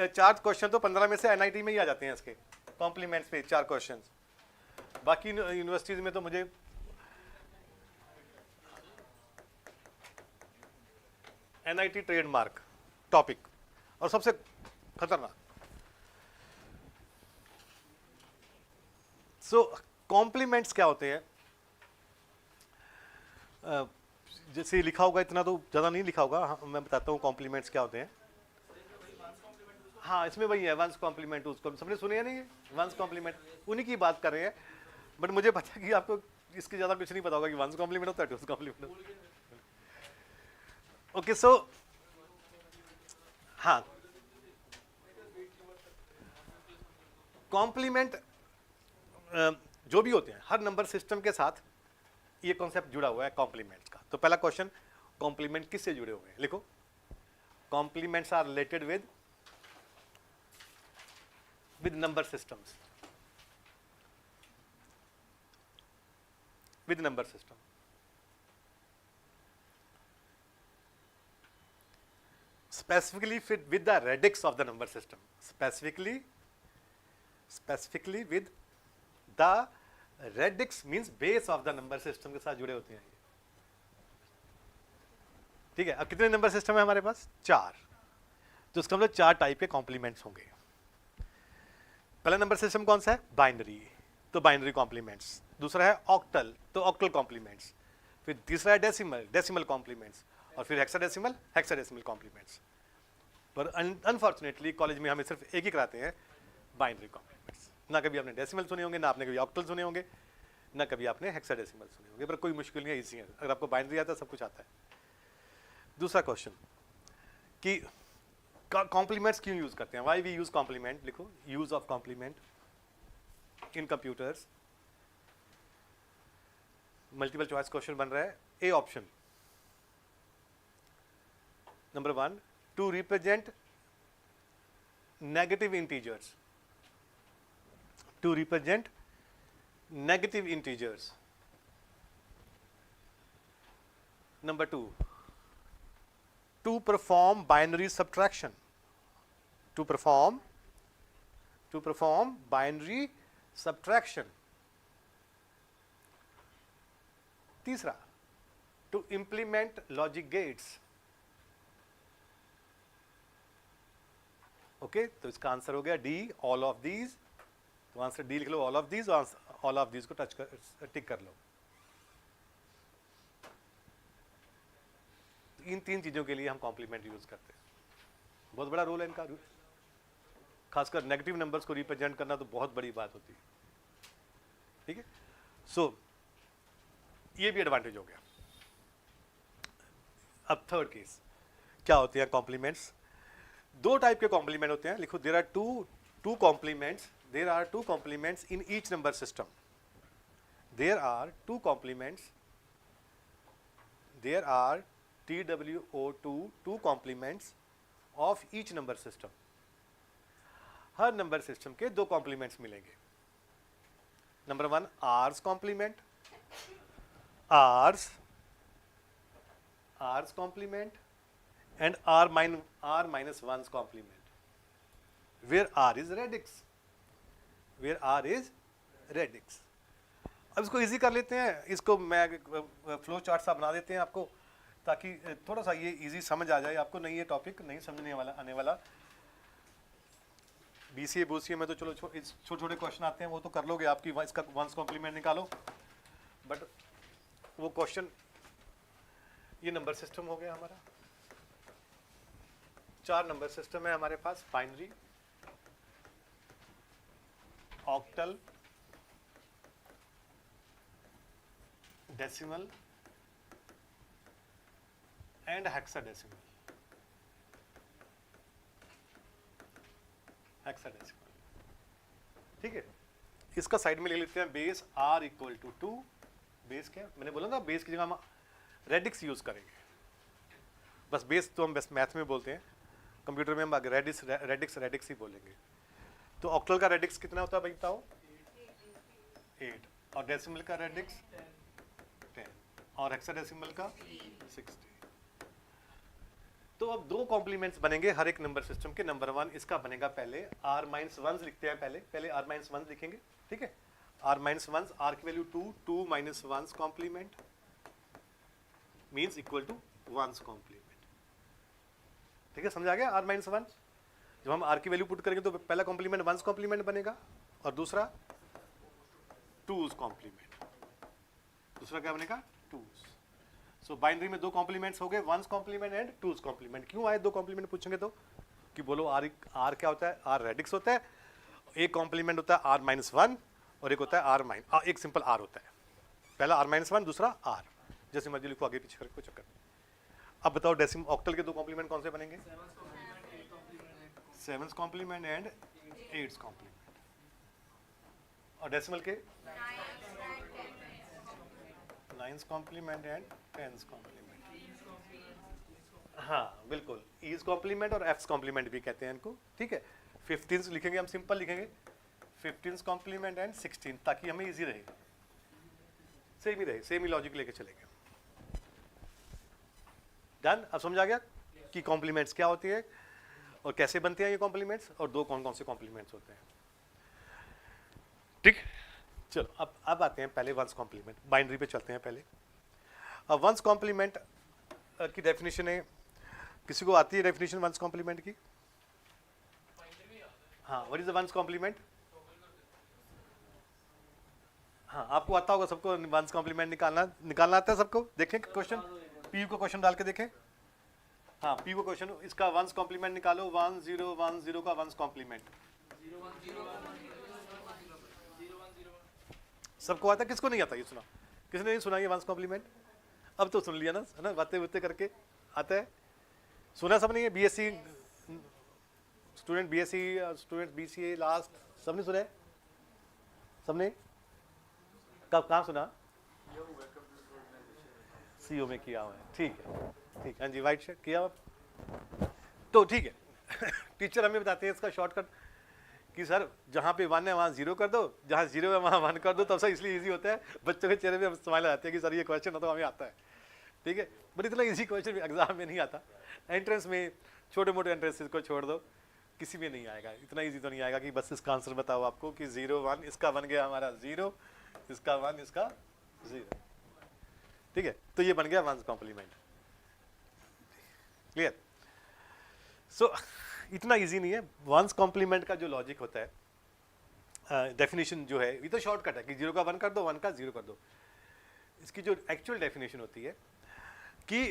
4 क्वेश्चन तो 15 में से एनआईटी में ही आ जाते हैं इसके कॉम्प्लीमेंट्स पे 4 क्वेश्चन। बाकी यूनिवर्सिटीज में तो मुझे एनआईटी ट्रेडमार्क टॉपिक और सबसे खतरनाक। सो कॉम्प्लीमेंट्स क्या होते हैं, जैसे लिखा होगा, इतना तो ज़्यादा नहीं लिखा होगा, हाँ, मैं बताता हूँ कॉम्प्लीमेंट्स क्या होते हैं। हाँ इसमें वही है वंस कॉम्प्लीमेंट, उसको सबने सुने हैं नहीं, वंस कॉम्प्लीमेंट उन्हीं की बात कर रहे हैं। बट मुझे पता है कि आपको इसके ज़्यादा कुछ नहीं पता होगा कि वंस कॉम्प्लीमेंट होता है टूस कॉम्प्लीमेंट। ओके सो हाँ, कॉम्प्लीमेंट जो भी होते हैं हर नंबर सिस्टम के साथ ये कॉन्सेप्ट जुड़ा हुआ है कॉम्प्लीमेंट्स का। तो पहला क्वेश्चन, कॉम्प्लीमेंट किससे जुड़े हुए हैं, लिखो। Complements are related with number systems, with number system. Specifically with the radix of the number system, specifically with the radix means base of the number system के साथ जुड़े होते हैं। ठीक है, अब कितने नंबर सिस्टम है हमारे पास, 4। तो इसका मतलब 4 टाइप के कॉम्प्लीमेंट्स होंगे। पहला नंबर सिस्टम कौन सा है, बाइनरी, तो बाइनरी कॉम्प्लीमेंट्स। दूसरा है ऑक्टल, तो ऑक्टल कॉम्प्लीमेंट्स। फिर तीसरा है डेसिमल, डेसिमल कॉम्प्लीमेंट्स। और फिर हेक्साडेसिमल, हेक्साडेसिमल कॉम्प्लीमेंट्स। पर अनफॉर्चुनेटली कॉलेज में हमें सिर्फ एक ही कराते हैं, बाइनरी कॉम्प्लीमेंट्स। ना कभी आपने डेसिमल सुने होंगे, ना आपने कभी ऑक्टल सुने होंगे, ना कभी आपने हेक्साडेसिमल सुने होंगे। पर कोई मुश्किल नहीं है, इजी है, अगर आपको बाइनरी आता है सब कुछ आता है। दूसरा क्वेश्चन कि कॉम्प्लीमेंट्स क्यों यूज करते हैं, व्हाई वी यूज कॉम्प्लीमेंट, लिखो। Use of complement in computers, multiple choice question बन रहा है। A option, number 1, to represent negative integers, to represent negative integers. Number 2, to perform binary subtraction, to perform binary subtraction. तीसरा, to implement logic gates. Okay, तो इसका answer हो गया D, all of these. तो answer D लिख लो, all of these, all of these को tick कर लो। इन 3 चीजों के लिए हम कॉम्प्लीमेंट यूज करते हैं। बहुत बड़ा रोल है इनका, खासकर नेगेटिव नंबर्स को रिप्रेजेंट करना तो बहुत बड़ी बात होती है। ठीक है, सो ये भी एडवांटेज हो गया। अब थर्ड केस, क्या होते हैं कॉम्प्लीमेंट्स। 2 टाइप के कॉम्प्लीमेंट होते हैं, लिखो। There are two complements, there are 2 complements in each number system. There are 2 complements, there are TWO2, 2 complements of each number system. हर नंबर सिस्टम के 2 कॉम्प्लीमेंट्स मिलेंगे। Number 1 r's complement, r's complement and r minus 1's complement, where r is radix, where r is radix. अब इसको easy कर लेते हैं, इसको मैं फ्लो चार्ट सा बना देते हैं आपको, ताकि थोड़ा सा ये इजी समझ आ जाए आपको। नहीं ये टॉपिक नहीं समझने वाला आने वाला। BCA BCA में तो चलो छोटे छोटे क्वेश्चन आते हैं, वो तो कर लोगे, आपकी इसका वंस कॉम्प्लीमेंट निकालो, बट वो क्वेश्चन, ये नंबर सिस्टम हो गया हमारा, 4 नंबर सिस्टम है हमारे पास, binary, octal, decimal and hexadecimal. ठीक है, इसका साइड में ले लेते हैं base r equal to 2। Base क्या, मैंने बोला ना बेस की जगह हम रेडिक्स यूज करेंगे, बस बेस तो हम बस मैथ में बोलते हैं, कंप्यूटर में हम रेडिक्स ही बोलेंगे। तो ऑक्टल का रेडिक्स कितना होता है भाई बताओ? 8, और डेसिमल का रेडिक्स 10, और हेक्साडेसिमल का 60। तो अब 2 कॉम्प्लीमेंट्स बनेंगे हर एक नंबर सिस्टम के। नंबर 1 इसका बनेगा, पहले r-1 लिखते हैं, पहले r-1 लिखेंगे, ठीक है। r-1, r की value 2, 2 - 1 complement means equal to 1 complement. ठीक है, समझ आ गया? r-1 जब हम r की वैल्यू पुट करेंगे तो पहला कॉम्प्लीमेंट 1 कॉम्प्लीमेंट बनेगा, और दूसरा 2's कॉम्प्लीमेंट। दूसरा क्या बनेगा? 2's। सो बाइनरी में 2 कॉम्प्लीमेंट्स हो गए, 1's complement and 2's complement. क्यों आए 2 कॉम्प्लीमेंट पूछेंगे तो, कि बोलो r क्या होता है? r रेडिक्स होता है, एक कॉम्प्लीमेंट होता है r-1 और एक होता है एक सिंपल r होता है। पहला r-1, दूसरा r, जैसे मर्जी लिखो, आगे पीछे करके कोई चक्कर नहीं। अब बताओ डेसिमल ऑक्टल के 2 कॉम्प्लीमेंट कौन से बनेंगे? 7's complement and 8's complement. और डेसिमल के 9's complement and 10's complement. हाँ बिल्कुल, e's कॉम्प्लीमेंट और f's कॉम्प्लीमेंट भी कहते हैं इनको, ठीक है। 15's लिखेंगे, हम सिंपल लिखेंगे 15's कॉम्प्लीमेंट एंड 16, ताकि हमें इजी रहे, सेम ही रहे, सेम ही लॉजिक लेके चलेंगे। डन? अब समझ आ गया कि कॉम्प्लीमेंट्स क्या होती है और कैसे बनते हैं ये कॉम्प्लीमेंट्स, और 2 कौन कौन से कॉम्प्लीमेंट्स होते हैं। ठीक, चलो अब आते हैं पहले 1's कॉम्प्लीमेंट। बाइनरी पे चलते हैं पहले। अब 1's कॉम्प्लीमेंट की डेफिनेशन है, किसी को आती है डेफिनेशन 1's कॉम्प्लीमेंट की? हाँ, what is the 1's complement? हाँ, आपको आता होगा सबको 1's कॉम्प्लीमेंट निकालना आता है सबको? देखें क्वेश्चन, पीयू को क्वेश्चन डाल के देखें। हाँ, पीयू को क्वेश्चन, इसका 1's कॉम्प्लीमेंट निकालो, 1 0 1 0 का 1's कॉम्प्लीमेंट। सबको आता है? किसको नहीं आता? ये सुना, किसने नहीं सुना ये 1's कॉम्प्लीमेंट? अब तो सुन लिया ना, है ना, बातें बातें करके आता है, सुना सब नहीं है? BSc student, BSc student, BCA last, सबने सुना है? सबने कब कहाँ सुना? सीओ में किया हुआ है, ठीक है, ठीक। हाँ जी, वाइट शर्ट किया हुआ, तो ठीक है। टीचर हमें बताते हैं इसका शॉर्टकट कि सर जहाँ पे 1 है वहाँ 0 कर दो, जहाँ 0 है वहाँ 1 कर दो, तब सर इसलिए इजी होता है, बच्चों के चेहरे पे स्माइल आते हैं कि सर ये क्वेश्चन तो हमें आता है, ठीक है। बट इतना इजी क्वेश्चन भी एग्जाम में नहीं आता, एंट्रेंस में छोटे मोटे एंट्रेंसेस को छोड़ दो, किसी में नहीं आएगा, इतना इजी तो नहीं आएगा कि बस इसका आंसर बताओ आपको कि 0 1, इसका बन गया हमारा 0, इसका 1, इसका 0, ठीक है। तो ये बन गया 1's कॉम्प्लीमेंट, क्लियर? सो इतना इजी नहीं है 1's कॉम्प्लीमेंट का जो लॉजिक होता है, डेफिनेशन जो है, ये तो शॉर्टकट है कि 0 का 1 कर दो, 1 का 0 कर दो। इसकी जो एक्चुअल डेफिनेशन होती है कि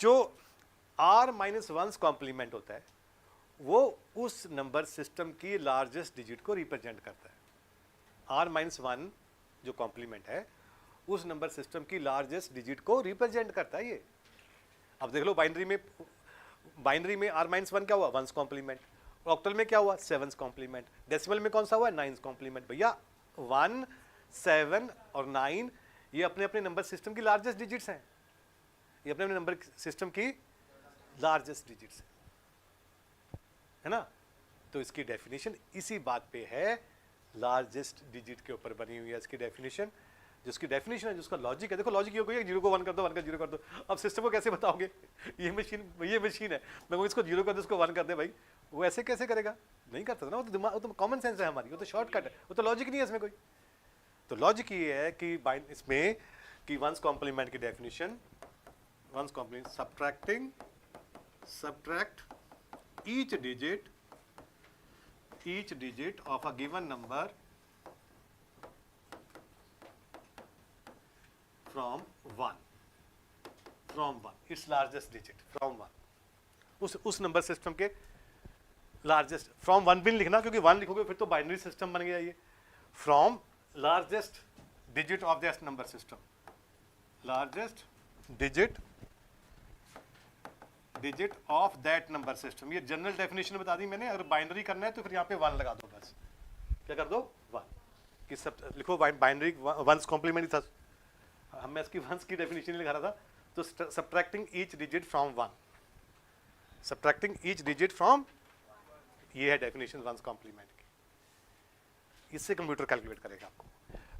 जो r-1's कॉम्प्लीमेंट होता है वो उस नंबर सिस्टम की लार्जेस्ट डिजिट को रिप्रेजेंट करता है। r-1 जो कॉम्प्लीमेंट है उस नंबर सिस्टम की लार्जेस्ट डिजिट को रिप्रेजेंट करता है ये। अब देख लो, बाइनरी में r-1 क्या हुआ? 1's complement. ऑक्टल में क्या हुआ? 7's complement. डेसिमल में कौन सा हुआ? 9's complement. भैया 1 7 और 9 ये अपने अपने नंबर सिस्टम की लार्जेस्ट डिजिट्स हैं, ये अपने अपने नंबर सिस्टम की लार्जेस्ट डिजिट्स है ना। तो इसकी डेफिनेशन इसी बात पे है, लार्जेस्ट डिजिट के ऊपर बनी हुई है इसकी डेफिनेशन। जिसकी डेफिनेशन है, जिसका लॉजिक है, देखो लॉजिक ये कोई 0 को 1 कर दो, 1 का 0 कर दो। अब सिस्टम को कैसे बताओगे? ये मशीन है, मैं वो इसको 0 कर दो, इसको 1 कर दे, भाई वो ऐसे कैसे करेगा? नहीं करता ना, वो तो दिमाग, वो तो कॉमन सेंस है हमारी, वो तो शॉर्टकट है, वो तो लॉजिक नहीं है इसमें कोई। तो लॉजिक ये है कि इसमें कि 1's कॉम्प्लीमेंट की definition, 1's complement subtract each digit each digit of a given number from 1 its largest digit from 1 उस नंबर सिस्टम के लार्जेस्ट फ्रॉम 1 भी नहीं लिखना क्योंकि 1 लिखोगे फिर तो बाइनरी सिस्टम बन गया ये from largest digit of that number system largest digit of that number system ये जनरल डेफिनेशन बता दी मैंने अगर बाइनरी करना है तो फिर यहाँ पे 1 लगा दो बस क्या कर दो 1 कि सब लिखो बाइनरी वंस कॉम्प्लीमेंट था मैं इसकी वंस की डेफिनेशन लिखा रहा था तो subtracting each digit from 1 subtracting each digit from ये है डेफिनेशन वंस कॉम्प्लीमेंट की इससे कंप्यूटर कैलकुलेट करेगा आपको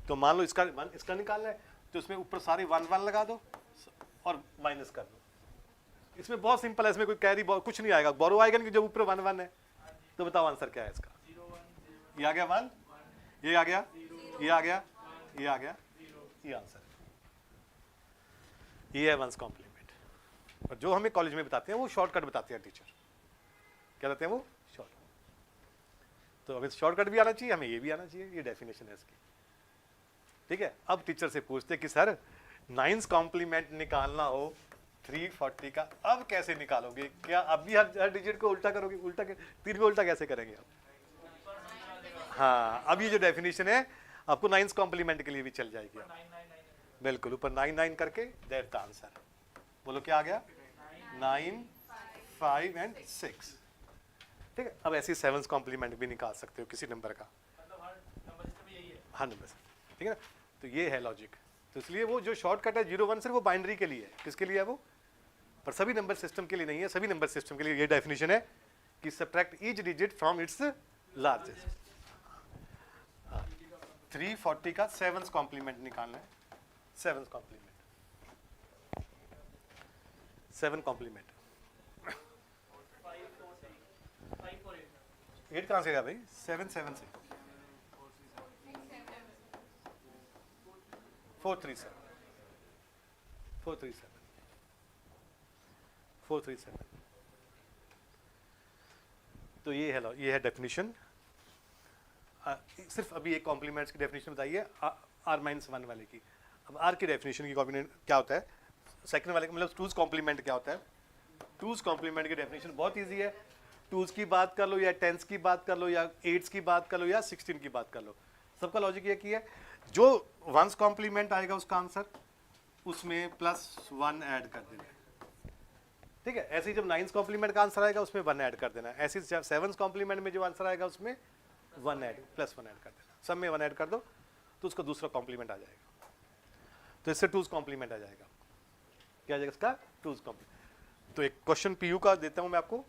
तो मान लो इसका निकालना है तो इसमें ऊपर सारे 1 1 लगा दो और माइनस कर दो इसमें बहुत सिंपल है इसमें कोई कैरी कुछ नहीं आएगा बोरो आएगा नहीं जब ऊपर 1 1 है तो बताओ आंसर क्या है इसका ये आ गया 1 ये आ गया ये आ गया ये आ गया ये आंसर ये है वंस कॉम्प्लीमेंट और जो हमें कॉलेज में बताते हैं वो शॉर्टकट बताते हैं टीचर क्या बताते हैं वो शॉर्ट तो हमें शॉर्टकट भी आना चाहिए हमें ये भी आना चाहिए ये डेफिनेशन है इसकी ठीक है अब टीचर से पूछते कि सर 9th कॉम्प्लीमेंट निकालना हो 340 का अब कैसे निकालोगे क्या अब भी हर डिजिट को उल्टा करोगे उल्टा 3 को उल्टा कैसे करेंगे आप हाँ अब ये जो डेफिनेशन है आपको 9th कॉम्प्लीमेंट के लिए भी चल जाएगी बिल्कुल ऊपर 9 9 करके दैट द आंसर बोलो क्या आ गया 9 5 एंड 6 ठीक है अब ऐसे 7th कॉम्प्लीमेंट भी निकाल सकते हो किसी नंबर का हाँ नंबर ठीक है ना तो ये है लॉजिक तो इसलिए वो जो शॉर्टकट है 0 1 सिर्फ वो बाइनरी के लिए है किसके लिए है वो पर सभी नंबर सिस्टम के लिए नहीं है सभी नंबर सिस्टम के लिए ये डेफिनेशन है कि subtract each digit from its largest 340 का 7th कॉम्प्लीमेंट निकालना है 7th कॉम्प्लीमेंट 7 कॉम्प्लीमेंट 8 कहाँ से गया भाई 7 7 से 437 तो ये है डेफिनेशन सिर्फ अभी एक कॉम्प्लीमेंट्स की डेफिनेशन बताइए R-1 वाले की अब R की डेफिनेशन की कॉम्प्लीमेंट क्या होता है सेकंड वाले मतलब 2's कॉम्प्लीमेंट क्या होता है 2's कॉम्प्लीमेंट की डेफिनेशन बहुत इजी है 2's की बात कर लो या 10s की बात कर लो या 8s की बात कर लो या 16 की बात कर लो सबका लॉजिक ये की है जो 1's कॉम्प्लीमेंट आएगा उसका आंसर उसमें +1 ऐड कर देना ठीक है ऐसे ही जब 9th कॉम्प्लीमेंट का आंसर आएगा उसमें 1 ऐड कर देना ऐसे ही 7th कॉम्प्लीमेंट में जो आंसर आएगा उसमें 1 ऐड +1 ऐड कर देना सब में 1 ऐड कर दो तो उसका दूसरा कॉम्प्लीमेंट आ जाएगा तो इससे 2's कॉम्प्लीमेंट आ जाएगा क्या आ जाएगा इसका 2's कॉम्प्लीमेंट तो एक क्वेश्चन पीयू का देता हूं मैं आपको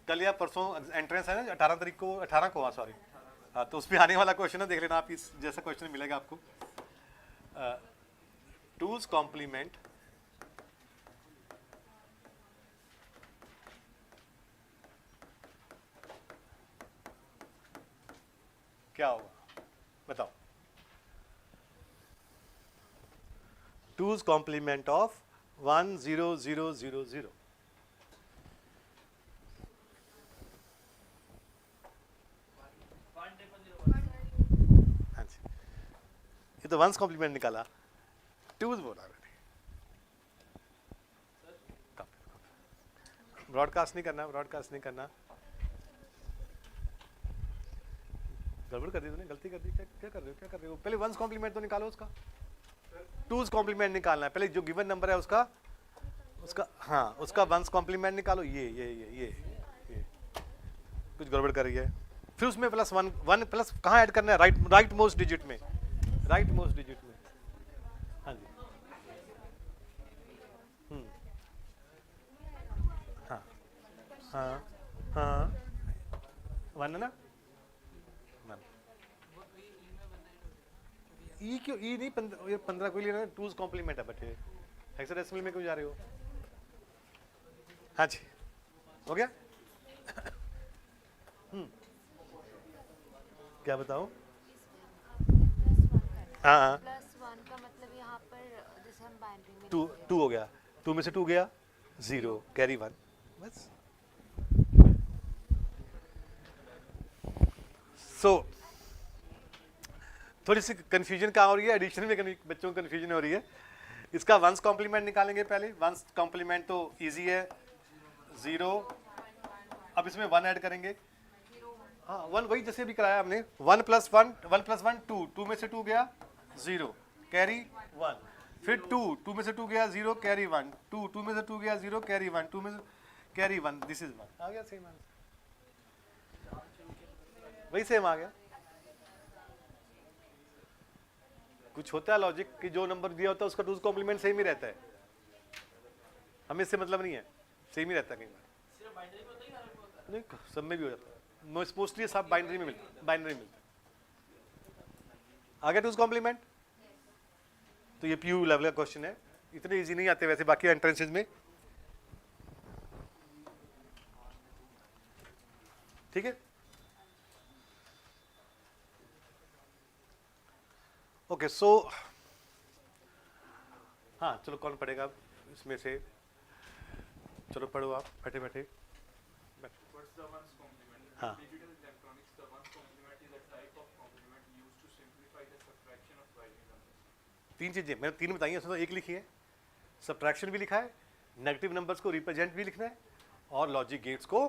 कल या परसों एंट्रेंस है ना 18 को सॉरी हाँ तो उसमें आने वाला क्वेश्चन है देख लेना आप इस जैसा क्वेश्चन मिलेगा आपको 2's कॉम्प्लीमेंट क्या होगा बताओ 2's कॉम्प्लीमेंट ऑफ 10000 हाँ जी ये तो 1's कॉम्प्लीमेंट निकाला 2's बोला ब्रॉडकास्ट नहीं करना गड़बड़ कर दी तूने गलती कर दी क्या कर रहे हो पहले 1's कॉम्प्लीमेंट तो निकालो उसका 2's कॉम्प्लीमेंट निकालना है पहले जो गिवन नंबर है उसका हाँ उसका 1's कॉम्प्लीमेंट निकालो ये कुछ गड़बड़ कर रही है फिर उसमें +1 प्लस कहाँ ऐड करना है राइट मोस्ट डिजिट में हाँ जी हाँ 1 है ना ई क्यों ई नहीं 15 को लेना 2's कॉम्प्लीमेंट है बटे हेक्साडेसिमल में क्यों जा रहे हो हाँ जी हो गया क्या बताओ हाँ +1 का मतलब यहाँ पर जैसे हम बाइनरी में 2 हो गया 2 में से 2 गया 0 कैरी 1 बस सो थोड़ी सी कंफ्यूजन कहाँ हो रही है, एडिशन में बच्चों को कंफ्यूजन हो रही है। इसका वंस कॉम्प्लीमेंट निकालेंगे पहले। वंस कॉम्प्लीमेंट तो इजी है, 0। अब इसमें 1 ऐड करेंगे। हाँ 1 वही जैसे भी कराया हमने, 1 + 1 1 + 1 2, 2 में से 2 गया 0 कैरी 1, फिर 2 में से 2 गया 0 कैरी 1, 2 में से 2 गया 0 कैरी 1, 2 में से कैरी 1, दिस इज 1। आ गया सेम आंसर, वही सेम आ गया। कुछ होता है लॉजिक कि जो नंबर दिया होता है उसका 2's कॉम्प्लीमेंट सेम ही रहता है, हमें इससे मतलब नहीं है, सेम ही रहता है कई बार। सिर्फ बाइनरी में होता है या हर में होता है? नहीं सब में भी हो जाता है, मोस्टली सब बाइनरी में मिलता है, बाइनरी मिलता है। आ गया 2's कॉम्प्लीमेंट। तो ये पीयू लेवल का क्वेश्चन है, इतने इजी नहीं आते वैसे बाकी एंट्रेंसेज में, ठीक है। ओके सो हाँ चलो कौन पढ़ेगा इसमें से, चलो पढ़ो आप बैठे बैठे। What's the ones complement? हाँ। In digital electronics, the ones complement is a type of complement used to simplify the subtraction of binary numbers. 3 चीजें मैंने 3 बताई हैं, उसमें एक लिखी है, सब्ट्रैक्शन भी लिखा है, नेगेटिव नंबर्स को रिप्रेजेंट भी लिखना है, और लॉजिक गेट्स को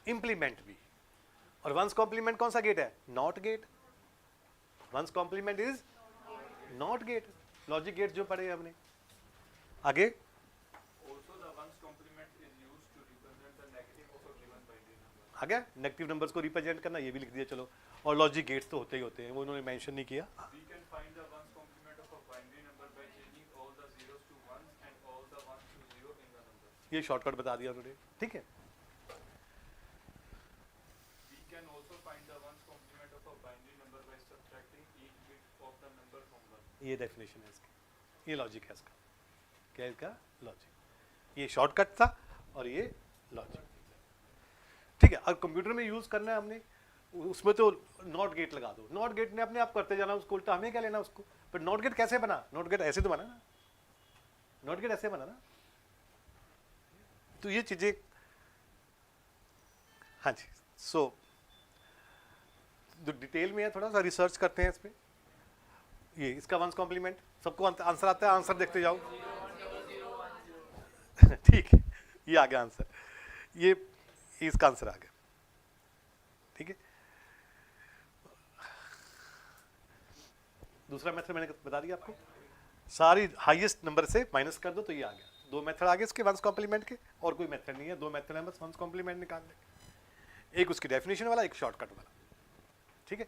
इंप्लीमेंट भी। और वंस कॉम्प्लीमेंट कौन सा गेट है? Not gate. One's complement is not gate, logic gate जो पढ़े हमने। आगे Also, the ones complement is used to represent the negative of a given binary number. आ गया, नेगेटिव नंबर्स को रिप्रेजेंट करना, ये भी लिख दिया चलो। और लॉजिक गेट्स तो होते ही होते हैं, वो उन्होंने मेंशन नहीं किया। We can find the ones complement of a binary number by changing all the zeros to ones and all the ones to zero in the number. ये शॉर्टकट बता दिया उन्होंने, ठीक है। We can also find the ones complement of a binary number by subtracting each bit of the number from one. ये definition है इसकी, ये लॉजिक है इसका। क्या है इसका? लॉजिक। ये शॉर्टकट था और ये लॉजिक, ठीक है। अब कंप्यूटर में यूज करना है हमने, उसमें तो नॉट गेट लगा दो, नॉट गेट ने अपने आप करते जाना उसको उल्टा, हमें क्या लेना उसको। पर नॉट गेट कैसे बना? नॉट गेट ऐसे तो बना ना, नॉट गेट ऐसे बना ना। तो ये चीजें, हाँ जी। सो डिटेल में है, थोड़ा सा रिसर्च करते हैं इस पे। ये इसका वंस कॉम्प्लीमेंट सबको आंसर आता है, आंसर देखते जाओ। ठीक है, ये आ गया आंसर, ये इसका आंसर आ गया, ठीक है। दूसरा मेथड मैंने बता दिया आपको, सारी हाईएस्ट नंबर से माइनस कर दो तो ये आ गया। 2 मेथड आ गए इसके वंस कॉम्प्लीमेंट के, और कोई मेथड नहीं है, 2 मेथड है बस वंस कॉम्प्लीमेंट निकालने के, एक उसकी डेफिनेशन वाला, एक शॉर्टकट वाला, ठीक है।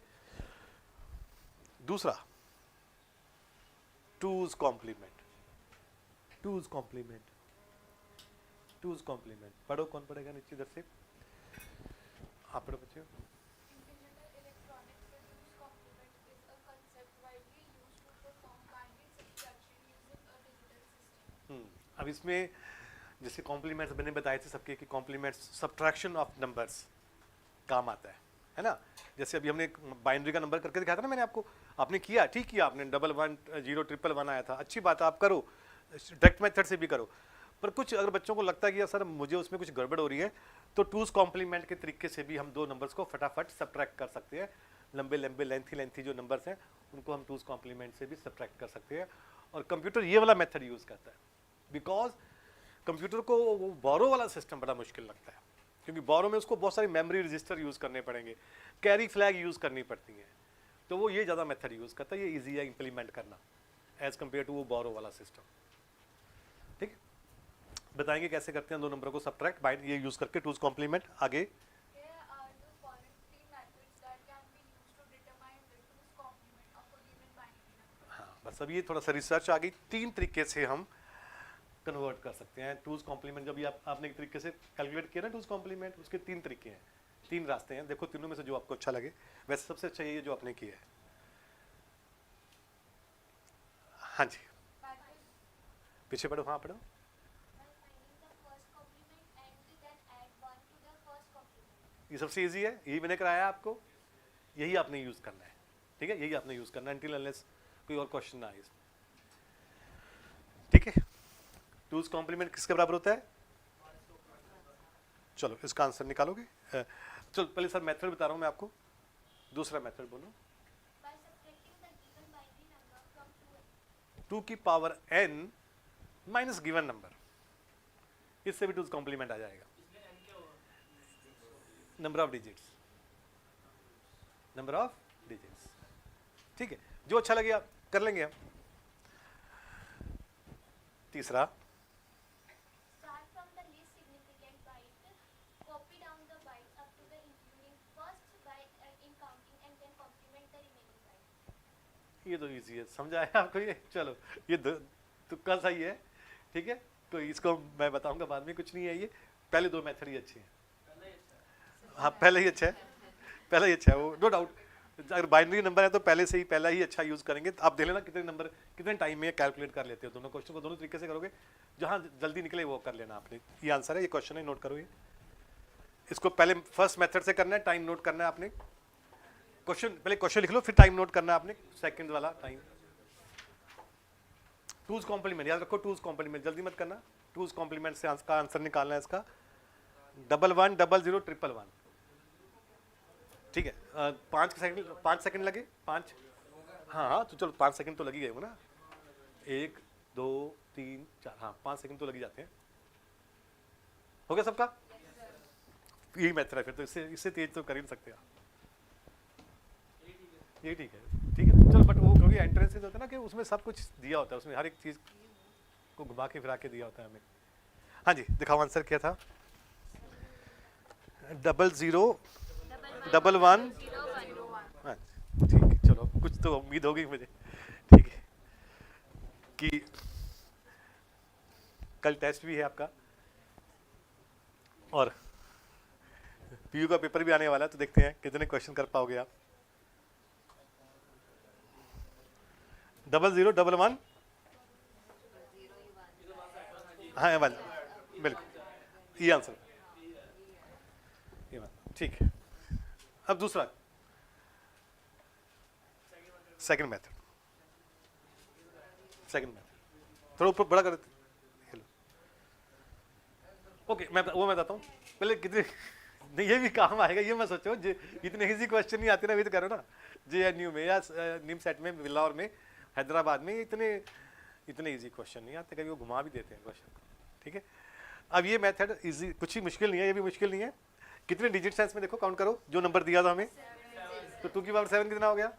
दूसरा 2's complement, 2's complement, 2's complement. पढ़ो, कौन पढ़ेगा नीचे इधर से? आप पढ़ो बच्चे। Digital electronics, the 2's complement is a concept widely used to perform binary subtraction using a digital system. अब इसमें जैसे कॉम्प्लीमेंट्स मैंने बताए थे सबके कि कॉम्प्लीमेंट्स सब्ट्रैक्शन ऑफ नंबर्स काम आता है ना। जैसे अभी हमने बाइनरी का नंबर करके दिखाया था ना मैंने आपको, आपने किया, ठीक किया आपने, 1 1 0 1 1 आया था, अच्छी बात है, आप करो, डायरेक्ट मेथड से भी करो। पर कुछ अगर बच्चों को लगता है कि यार सर मुझे उसमें कुछ गड़बड़ हो रही है, तो 2's कॉम्प्लीमेंट के तरीके से भी हम 2 नंबर्स को फटाफट सब्ट्रैक्ट कर सकते हैं। लंबे लंबे लेंथी जो नंबर्स हैं उनको हम 2's कॉम्प्लीमेंट से भी सब्ट्रैक्ट कर सकते हैं। और कंप्यूटर ये वाला मेथड यूज़ करता है, बिकॉज कंप्यूटर को वो बोरो वाला सिस्टम बड़ा मुश्किल लगता है, क्योंकि बोरो में उसको बहुत सारी मेमोरी रजिस्टर यूज़ करने पड़ेंगे, कैरी फ्लैग यूज़ करनी पड़ती हैं, तो वो ये ज़्यादा मेथड यूज़ करता है, ये ईजी है इम्प्लीमेंट करना एज कम्पेयर टू वो बोरो वाला सिस्टम, ठीक है। बताएंगे कैसे करते हैं 2 नंबरों को सब्ट्रैक्ट बाय ये यूज़ करके 2's कॉम्प्लीमेंट। आगे Here are the following 3 methods that can be used to determine the 2's complement of a given binary number. हाँ बस अब ये थोड़ा सा रिसर्च आ गई, 3 तरीके से हम कन्वर्ट कर सकते हैं 2's कॉम्प्लीमेंट। जब भी आपने एक तरीके से कैलकुलेट किया ना 2's कॉम्प्लीमेंट, उसके 3 तरीके हैं, 3 रास्ते हैं, देखो तीनों में से जो आपको अच्छा लगे। वैसे सबसे अच्छा ये जो आपने किया है। हाँ जी पीछे पढ़ो, हाँ पढ़ो। By finding the first complement and then add 1 to the first complement. ये सबसे इजी है, यही मैंने कराया आपको, यही आपने यूज़ करना है, ठीक है, यही आपने यूज़ करना है until unless कोई और क्वेश्चन ना आए इसमें, ठीक है। 2's कॉम्प्लीमेंट किसके बराबर होता है? चलो इसका आंसर निकालोगे। चलो पहले सर मेथड बता रहा हूँ मैं आपको। दूसरा मेथड बोलो। By subtracting the given binary number from 2 2 की power n minus given number, इससे भी 2's कॉम्प्लीमेंट आ जाएगा। इसमें n क्या होगा? Number of digits, number of digits, ठीक है। जो अच्छा लगे आप कर लेंगे हम। तीसरा, Start from the least significant byte, copy down the bytes up to the including first byte in counting and then complement the remaining bytes. ये तो इजी है, समझा है आपको ये? चलो ये तुक्का सही है, ठीक है। तो इसको मैं बताऊंगा बाद में, कुछ नहीं है ये। पहले दो मेथड ही अच्छे हैं। पहला ही अच्छा है। हाँ पहले ही अच्छा है, पहले ही अच्छा है वो, नो डाउट। अगर बाइनरी नंबर है तो पहले से ही पहला ही अच्छा यूज करेंगे। तो आप देख लेना कितने नंबर कितने टाइम में कैलकुलेट कर लेते हो। दोनों क्वेश्चन को दोनों तरीके से करोगे, जहाँ जल्दी निकले वो कर लेना आपने। ये आंसर है, ये क्वेश्चन है, नोट करो ये। इसको पहले फर्स्ट मेथड से करना है, टाइम नोट करना है आपने। क्वेश्चन पहले क्वेश्चन लिख लो, फिर टाइम नोट करना है आपने, सेकंड वाला टाइम। 2's कॉम्प्लीमेंट याद रखो, 2's कॉम्प्लीमेंट जल्दी मत करना। 2's कॉम्प्लीमेंट से का आंसर निकालना है इसका 11100111, ठीक है। 5 सेकंड लगे, 5, हाँ तो चलो 5 सेकंड तो लगी गए हो ना। 1 2 3 4, हाँ 5 सेकंड तो लगी जाते हैं। हो गया सबका? यही मेथड है फिर तो, इससे तेज तो कर ही नहीं सकते आप। ये ठीक है, ठीक है ना। चलो बट वो क्योंकि एंट्रेंसेस होता है ना कि उसमें सब कुछ दिया होता है, उसमें हर एक चीज़ को घुमा के फिरा के दिया होता है हमें। हाँ जी दिखाओ आंसर क्या था। 0011, हाँ ठीक है। चलो कुछ तो उम्मीद होगी मुझे, ठीक है। कि कल टेस्ट भी है आपका और पीयू का पेपर भी आने वाला है, तो देखते हैं कितने क्वेश्चन कर पाओगे आप। 0011, हाँ 1, बिल्कुल ये आंसर, ये बात ठीक है। अब दूसरा सेकंड मेथड, थोड़ा ऊपर बड़ा कर देते। ओके मैं बताता हूँ पहले कितने नहीं, ये भी काम आएगा ये मैं सोचो। इतने इजी क्वेश्चन नहीं आते ना, अभी तो करो ना। JNU में या निम सेट में, बिल्लावर में, हैदराबाद में इतने इजी क्वेश्चन नहीं आते, कभी वो घुमा भी देते हैं क्वेश्चन को, ठीक है। अब ये मेथड इजी, कुछ ही मुश्किल नहीं है, ये भी मुश्किल नहीं है। कितने डिजिट है इसमें देखो, काउंट करो। जो नंबर दिया था हमें, तो 2 की पावर 7 कितना हो गया?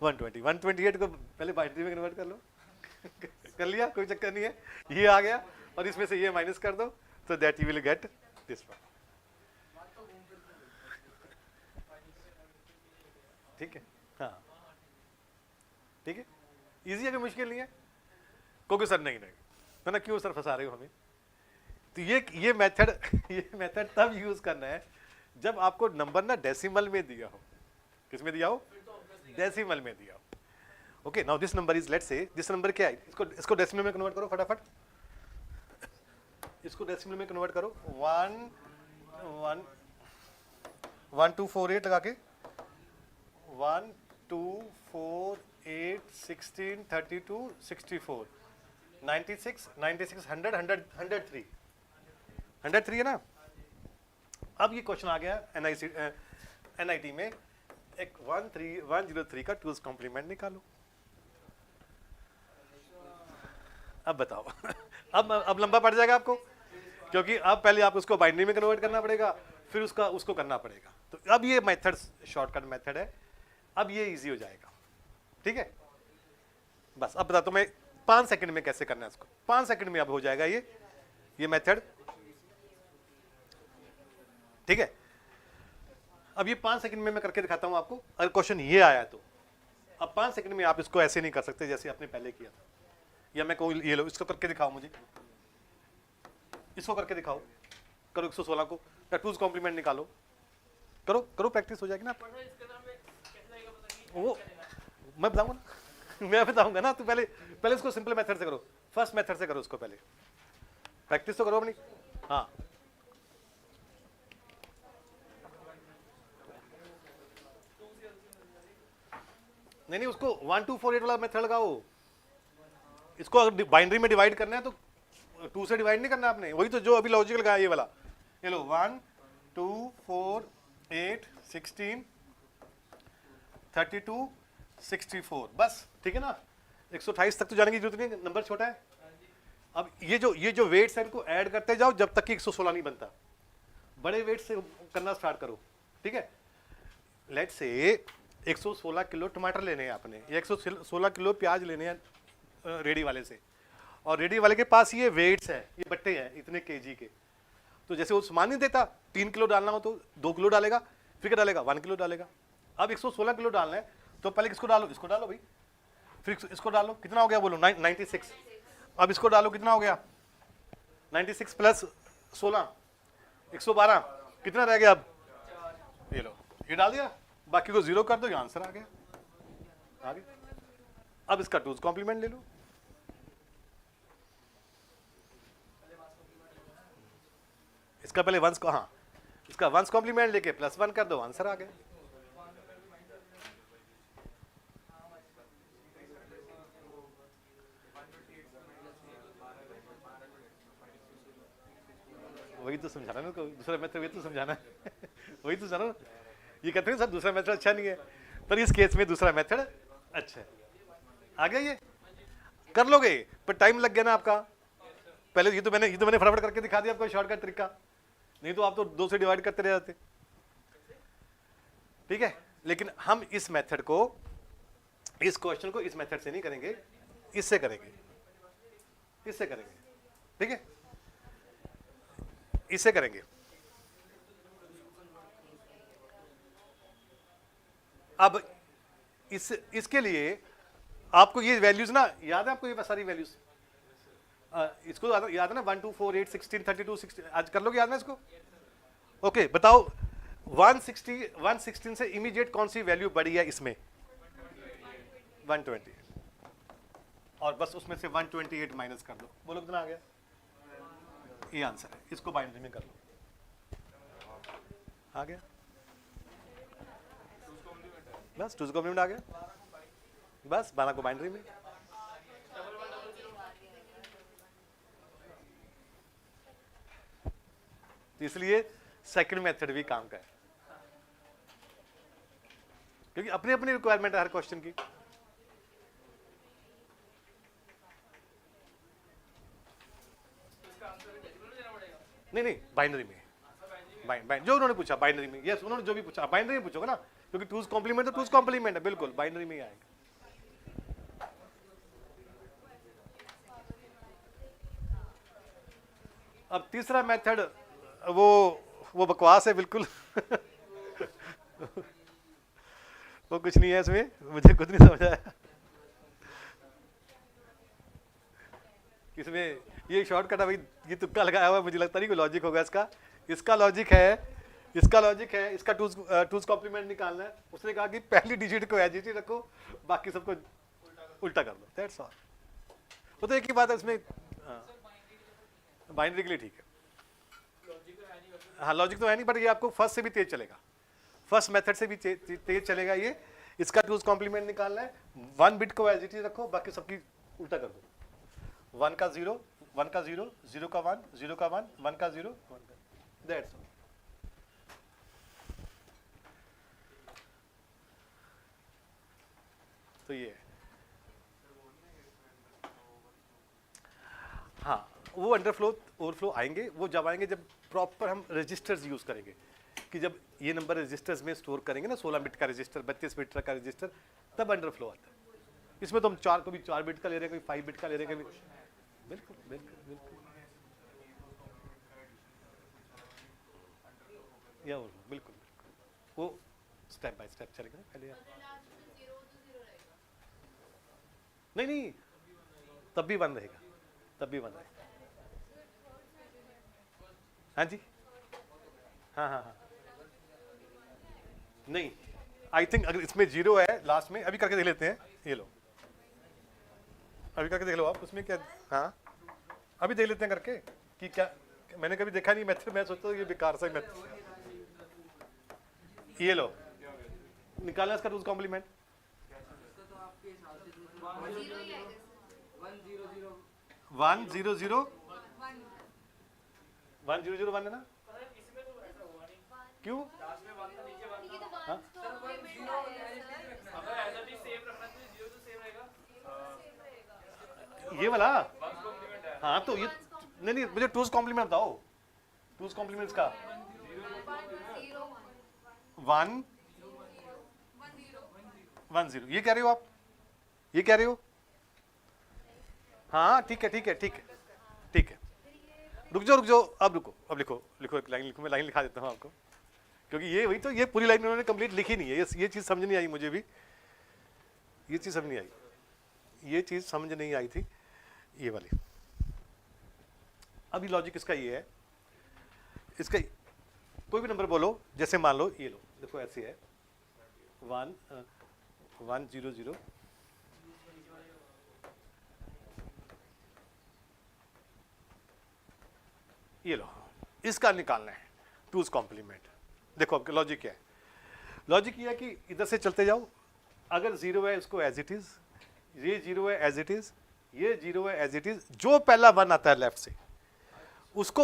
120। 128 को पहले बाइनरी में कन्वर्ट कर लो। कर लिया, कोई चक्कर नहीं है। ये आ गया और इसमें से ये माइनस कर दो, तो that you will get this one, ठीक है। हाँ ठीक है, इजी है, कोई मुश्किल नहीं है। क्योंकि सर नहीं तो ना, क्यों सर फंसा रहे हो हमें? तो ये मेथड तब यूज करना है जब आपको नंबर ना डेसिमल में दिया हो। किस में दिया हो? डेसिमल में दिया हो। Okay now this number is, let's say this number क्या है, इसको डेसिमल में कन्वर्ट करो फटाफट। इसको डेसिमल में कन्वर्ट करो। 1248 लगा के 1 2 4 8 16 32 64 96 96 100 103 103 है ना। अब ये क्वेश्चन आ गया NIT में, एक 103 का 2's कॉम्प्लीमेंट निकालो। अब बताओ अब लंबा पड़ जाएगा आपको, क्योंकि अब पहले आप उसको बाइनरी में कन्वर्ट करना पड़ेगा, फिर उसको करना पड़ेगा। तो अब ये मेथड शॉर्टकट मेथड है, अब ये इजी हो जाएगा, ठीक है। बस अब बताता हूं मैं 5 सेकंड में कैसे करना है इसको। 5 सेकंड में अब हो जाएगा ये मेथड, ठीक है। अब ये 5 सेकंड में मैं करके दिखाता हूं आपको। अगर क्वेश्चन ये आया तो अब 5 सेकंड में आप इसको ऐसे नहीं कर सकते जैसे आपने पहले किया था। या मैं कहूँ ये लो, इसको करके दिखाओ मुझे, इसको करके दिखाओ। करो 116 को, 2's कॉम्प्लीमेंट निकालो। करो प्रैक्टिस हो जाएगी ना। वो मैं बताऊंगा ना मैं बताऊंगा ना। तो पहले इसको सिंपल मेथड से करो, फर्स्ट मेथड से करो उसको, पहले प्रैक्टिस तो करो अपनी। हाँ नहीं उसको 1 2 4 8 वाला मेथड लगाओ। इसको अगर बाइनरी में डिवाइड करना है तो 2 से डिवाइड नहीं करना आपने, वही तो जो अभी लॉजिक लगाया ये वाला। ये लो 1 2 4 8 16 3264 बस, ठीक है ना। 128 तक तो जाने की जरूरत नहीं, नंबर छोटा है। अब ये जो वेट्स हैं इनको ऐड करते जाओ जब तक कि 116 नहीं बनता। बड़े वेट से करना स्टार्ट करो, ठीक है। लेट्स से 116 किलो टमाटर लेने हैं आपने, या 116 किलो प्याज लेने हैं रेडी वाले से, और रेडी वाले के पास ये वेट्स है, ये बट्टे हैं इतने केजी के। तो जैसे वो सामान नहीं देता, 3 किलो डालना हो तो 2 किलो डालेगा, फिर क्या डालेगा, 1 किलो डालेगा। अब 116 किलो डालना है तो पहले किसको डालो, इसको डालो भाई, फिर इसको डालो, कितना हो गया बोलो, 96। अब इसको डालो, कितना हो गया, 96 प्लस 16 112, कितना रह गया अब, ये लो, ये डाल दिया, बाकी को जीरो कर दो, ये आंसर आ गया, आगे। अब इसका 2's कॉम्प्लीमेंट ले लो, इसका पहले 1's को, हाँ इसका 1's कॉम्प्लीमेंट लेके +1 कर दो, आंसर आ गया। वही तो समझाना ना, दूसरा मेथड वही तो समझाना है वही तो समझाना। ये कहते हैं सर दूसरा मेथड अच्छा नहीं है, पर इस केस में दूसरा मेथड अच्छा है। आ गया, ये कर लोगे, पर टाइम लग गया ना आपका। पहले ये तो मैंने फटाफट करके दिखा दिया आपको शॉर्टकट तरीका, नहीं तो आप तो 2 से डिवाइड करते रह जाते, ठीक है। लेकिन हम इस मेथड को, इस क्वेश्चन को इस मेथड से नहीं करेंगे, इससे करेंगे, इससे करेंगे, ठीक है, इससे करेंगे। अब इसके लिए आपको ये वैल्यूज ना याद है, आपको ये सारी वैल्यूज इसको याद है ना, 1 2 4 8 16 32 16, आज कर लोगे याद ना इसको। ओके बताओ 116 से इमीडिएट कौन सी वैल्यू बढ़ी है इसमें, 120, और बस उसमें से 128 माइनस कर दो, बोलो कितना आ गया, ये आंसर है। इसको बाइनरी में कर लो, आ गया, बस 2's कॉम्प्लीमेंट आ गया, बस 12 को बाइनरी में। तो इसलिए सेकंड मेथड भी काम का है, क्योंकि अपनी अपनी रिक्वायरमेंट है हर क्वेश्चन की। नहीं बाइनरी में, जो उन्होंने पूछा बाइनरी में, यस उन्होंने जो भी पूछा बाइनरी में पूछोगे ना, क्योंकि 2's कॉम्प्लीमेंट तो 2's कॉम्प्लीमेंट है, बिल्कुल बाइनरी में ही आएगा। अब तीसरा मेथड वो बकवास है बिल्कुल वो कुछ नहीं है इसमें, मुझे खुद नहीं समझ आया इसमें। ये शॉर्टकट है भाई, ये तुक्का लगाया हुआ है, मुझे लगता नहीं कोई लॉजिक होगा इसका। इसका लॉजिक है, इसका 2's कॉम्प्लीमेंट निकालना है। उसने कहा कि पहली डिजिट को एज इट ही रखो, बाकी सबको उल्टा कर लो, दैट्स ऑल। वो तो एक ही बात है इसमें, बाइनरी के लिए ठीक है, हाँ लॉजिक तो है नहीं, बट ये आपको फर्स्ट से भी तेज चलेगा, फर्स्ट मेथड से भी तेज चलेगा ये। इसका 2's कॉम्प्लीमेंट निकालना है, 1 बिट को एज इट ही रखो, बाकी सबकी उल्टा कर दो, 1 का 0 1 का 0 0 का 1 0 का 1 1 का 0 1 का, दैट्स ऑल। तो ये हाँ, वो अंडरफ्लो ओवरफ्लो आएंगे, वो जब आएंगे जब प्रॉपर हम रजिस्टर्स यूज करेंगे, कि जब ये नंबर रजिस्टर्स में स्टोर करेंगे ना, 16 बिट का रजिस्टर, 32 बिट का रजिस्टर, तब अंडरफ्लो आता है। इसमें तो हम 4 बिट का ले रहे हैं, कोई 5 बिट का ले रहे हैं, कभी बिल्कुल बिल्कुल बिल्कुल या बिल्कुल वो स्टेप बाय स्टेप चलेगा ना, पहले नहीं तब भी 1 रहेगा, तब भी 1 रहेगा। हाँ जी, हाँ नहीं, आई थिंक अगर इसमें 0 है लास्ट में, अभी करके देख लेते हैं, ये लो अभी करके देख लो आप, उसमें क्या, हाँ अभी देख लेते हैं करके कि क्या, मैंने कभी देखा नहीं मेथड, मैं सोचता हूँ ये बेकार सा मेथड। ये लो निकालना इसका 2's कॉम्प्लीमेंट, 1 है ना, क्यों एज इट इज सेम रखना चाहिए, 0 तो सेम रहेगा। ये वाला वंस कॉम्प्लीमेंट है हाँ तो ये नहीं मुझे टूज कॉम्प्लीमेंट बताओ, टूज कॉम्प्लीमेंट्स का 1 1 0 ये कह रहे हो आप, ये कह रहे हो? हाँ ठीक है ठीक है ठीक है ठीक है, रुक जाओ अब रुको, अब लिखो एक लाइन लिखो, मैं लाइन लिखा देता हूँ आपको, क्योंकि ये वही तो, ये पूरी लाइन उन्होंने कंप्लीट लिखी नहीं है, ये चीज़ समझ नहीं आई मुझे भी, ये चीज़ समझ नहीं आई, ये चीज़ समझ नहीं आई थी ये वाली। अभी लॉजिक इसका ये है, इसका कोई भी नंबर बोलो, जैसे मान लो ये लो, देखो ऐसे है 1 1 0 0 ये लो, इसका निकालना है टूज कॉम्प्लीमेंट। देखो आपका लॉजिक क्या है, लॉजिक ये है कि इधर से चलते जाओ, अगर 0 है इसको एज इट इज, ये 0 है एज इट इज, ये 0 है एज इट इज, जो पहला 1 आता है लेफ्ट से उसको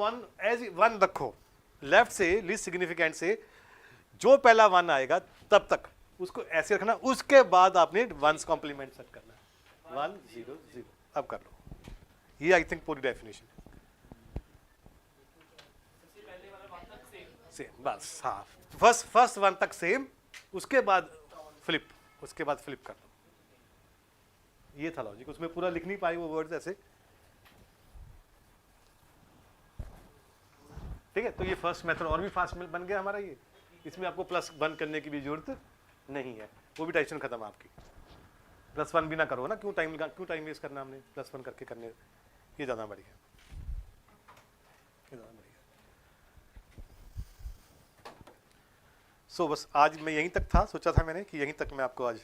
1 एज 1 रखो, लेफ्ट से लीस्ट सिग्निफिकेंट से जो पहला 1 आएगा तब तक उसको ऐसे रखना, उसके बाद आपने 1s कॉम्प्लीमेंट सेट करना 1 0 0। अब कर लो, ये आई थिंक पूरी डेफिनेशन सबसे पहले वाला 1 तक सेम, सेम, बस हाँ, फर्स्ट 1 तक सेम, उसके बाद फ्लिप, उसके बाद फ्लिप कर लो, ये था लॉजिक। उसमें पूरा लिख नहीं पाए वो वर्ड्स ऐसे, ठीक है। तो ये फर्स्ट मेथड और भी फास्ट बन गया हमारा ये, इसमें आपको +1 करने की भी जरूरत नहीं है, वो भी टेंशन खत्म आपकी, +1 भी ना करो ना, क्यों टाइम वेस्ट करना हमने, +1 करके करने, ये ज़्यादा बढ़िया, ये ज़्यादा बढ़िया। सो बस आज मैं यहीं तक था, सोचा था मैंने कि यहीं तक मैं आपको आज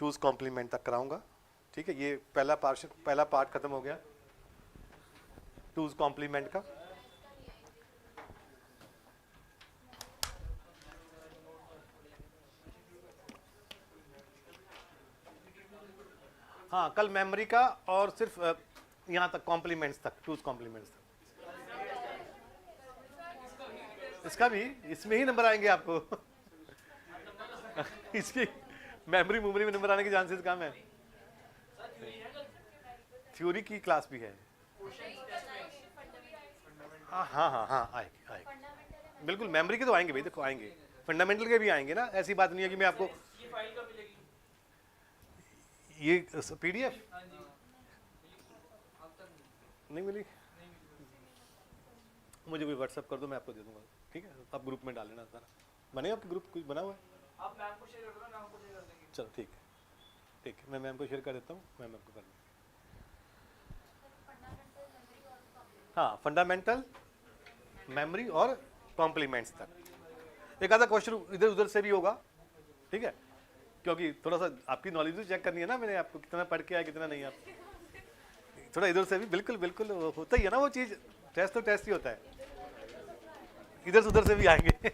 टूज कॉम्प्लीमेंट तक कराऊंगा, ठीक है। ये पहला पार्ट खत्म हो गया टूज कॉम्प्लीमेंट का। हाँ कल मेमोरी का और सिर्फ यहाँ तक कॉम्प्लीमेंट्स तक, टूज कॉम्प्लीमेंट्स तक। इसका भी इसमें ही नंबर आएंगे आपको इसकी मेमोरी में नंबर आने के चांसेस कम है। थ्योरी की क्लास भी है, हाँ आएगी बिल्कुल, मेमोरी के तो आएंगे भाई, देखो आएंगे, फंडामेंटल के भी आएंगे ना, ऐसी बात नहीं है कि मैं आपको ये फाइल कब मिलेगी? ये PDF हाँ जी, अब तक नहीं मिली, मुझे कोई व्हाट्सएप कर दो, मैं आपको दे दूंगा, ठीक है। आप ग्रुप में डाल लेना सारा, बने आपके ग्रुप कुछ बना हुआ है? आप मैम को शेयर कर दो ना, मैम को शेयर कर देंगे। चलो ठीक है मैं मैम को शेयर कर देता हूँ, मैम आपको कर दूँगी। हाँ फंडामेंटल, मेमोरी और कॉम्प्लीमेंट्स तक, एक आधा क्वेश्चन इधर उधर से भी होगा, ठीक है, क्योंकि थोड़ा सा आपकी नॉलेज भी चेक करनी है ना, मैंने आपको कितना पढ़ के आया कितना नहीं, आप थोड़ा इधर से भी, बिल्कुल होता ही है ना वो चीज़, टेस्ट तो टेस्ट ही होता है, इधर से उधर से भी आएंगे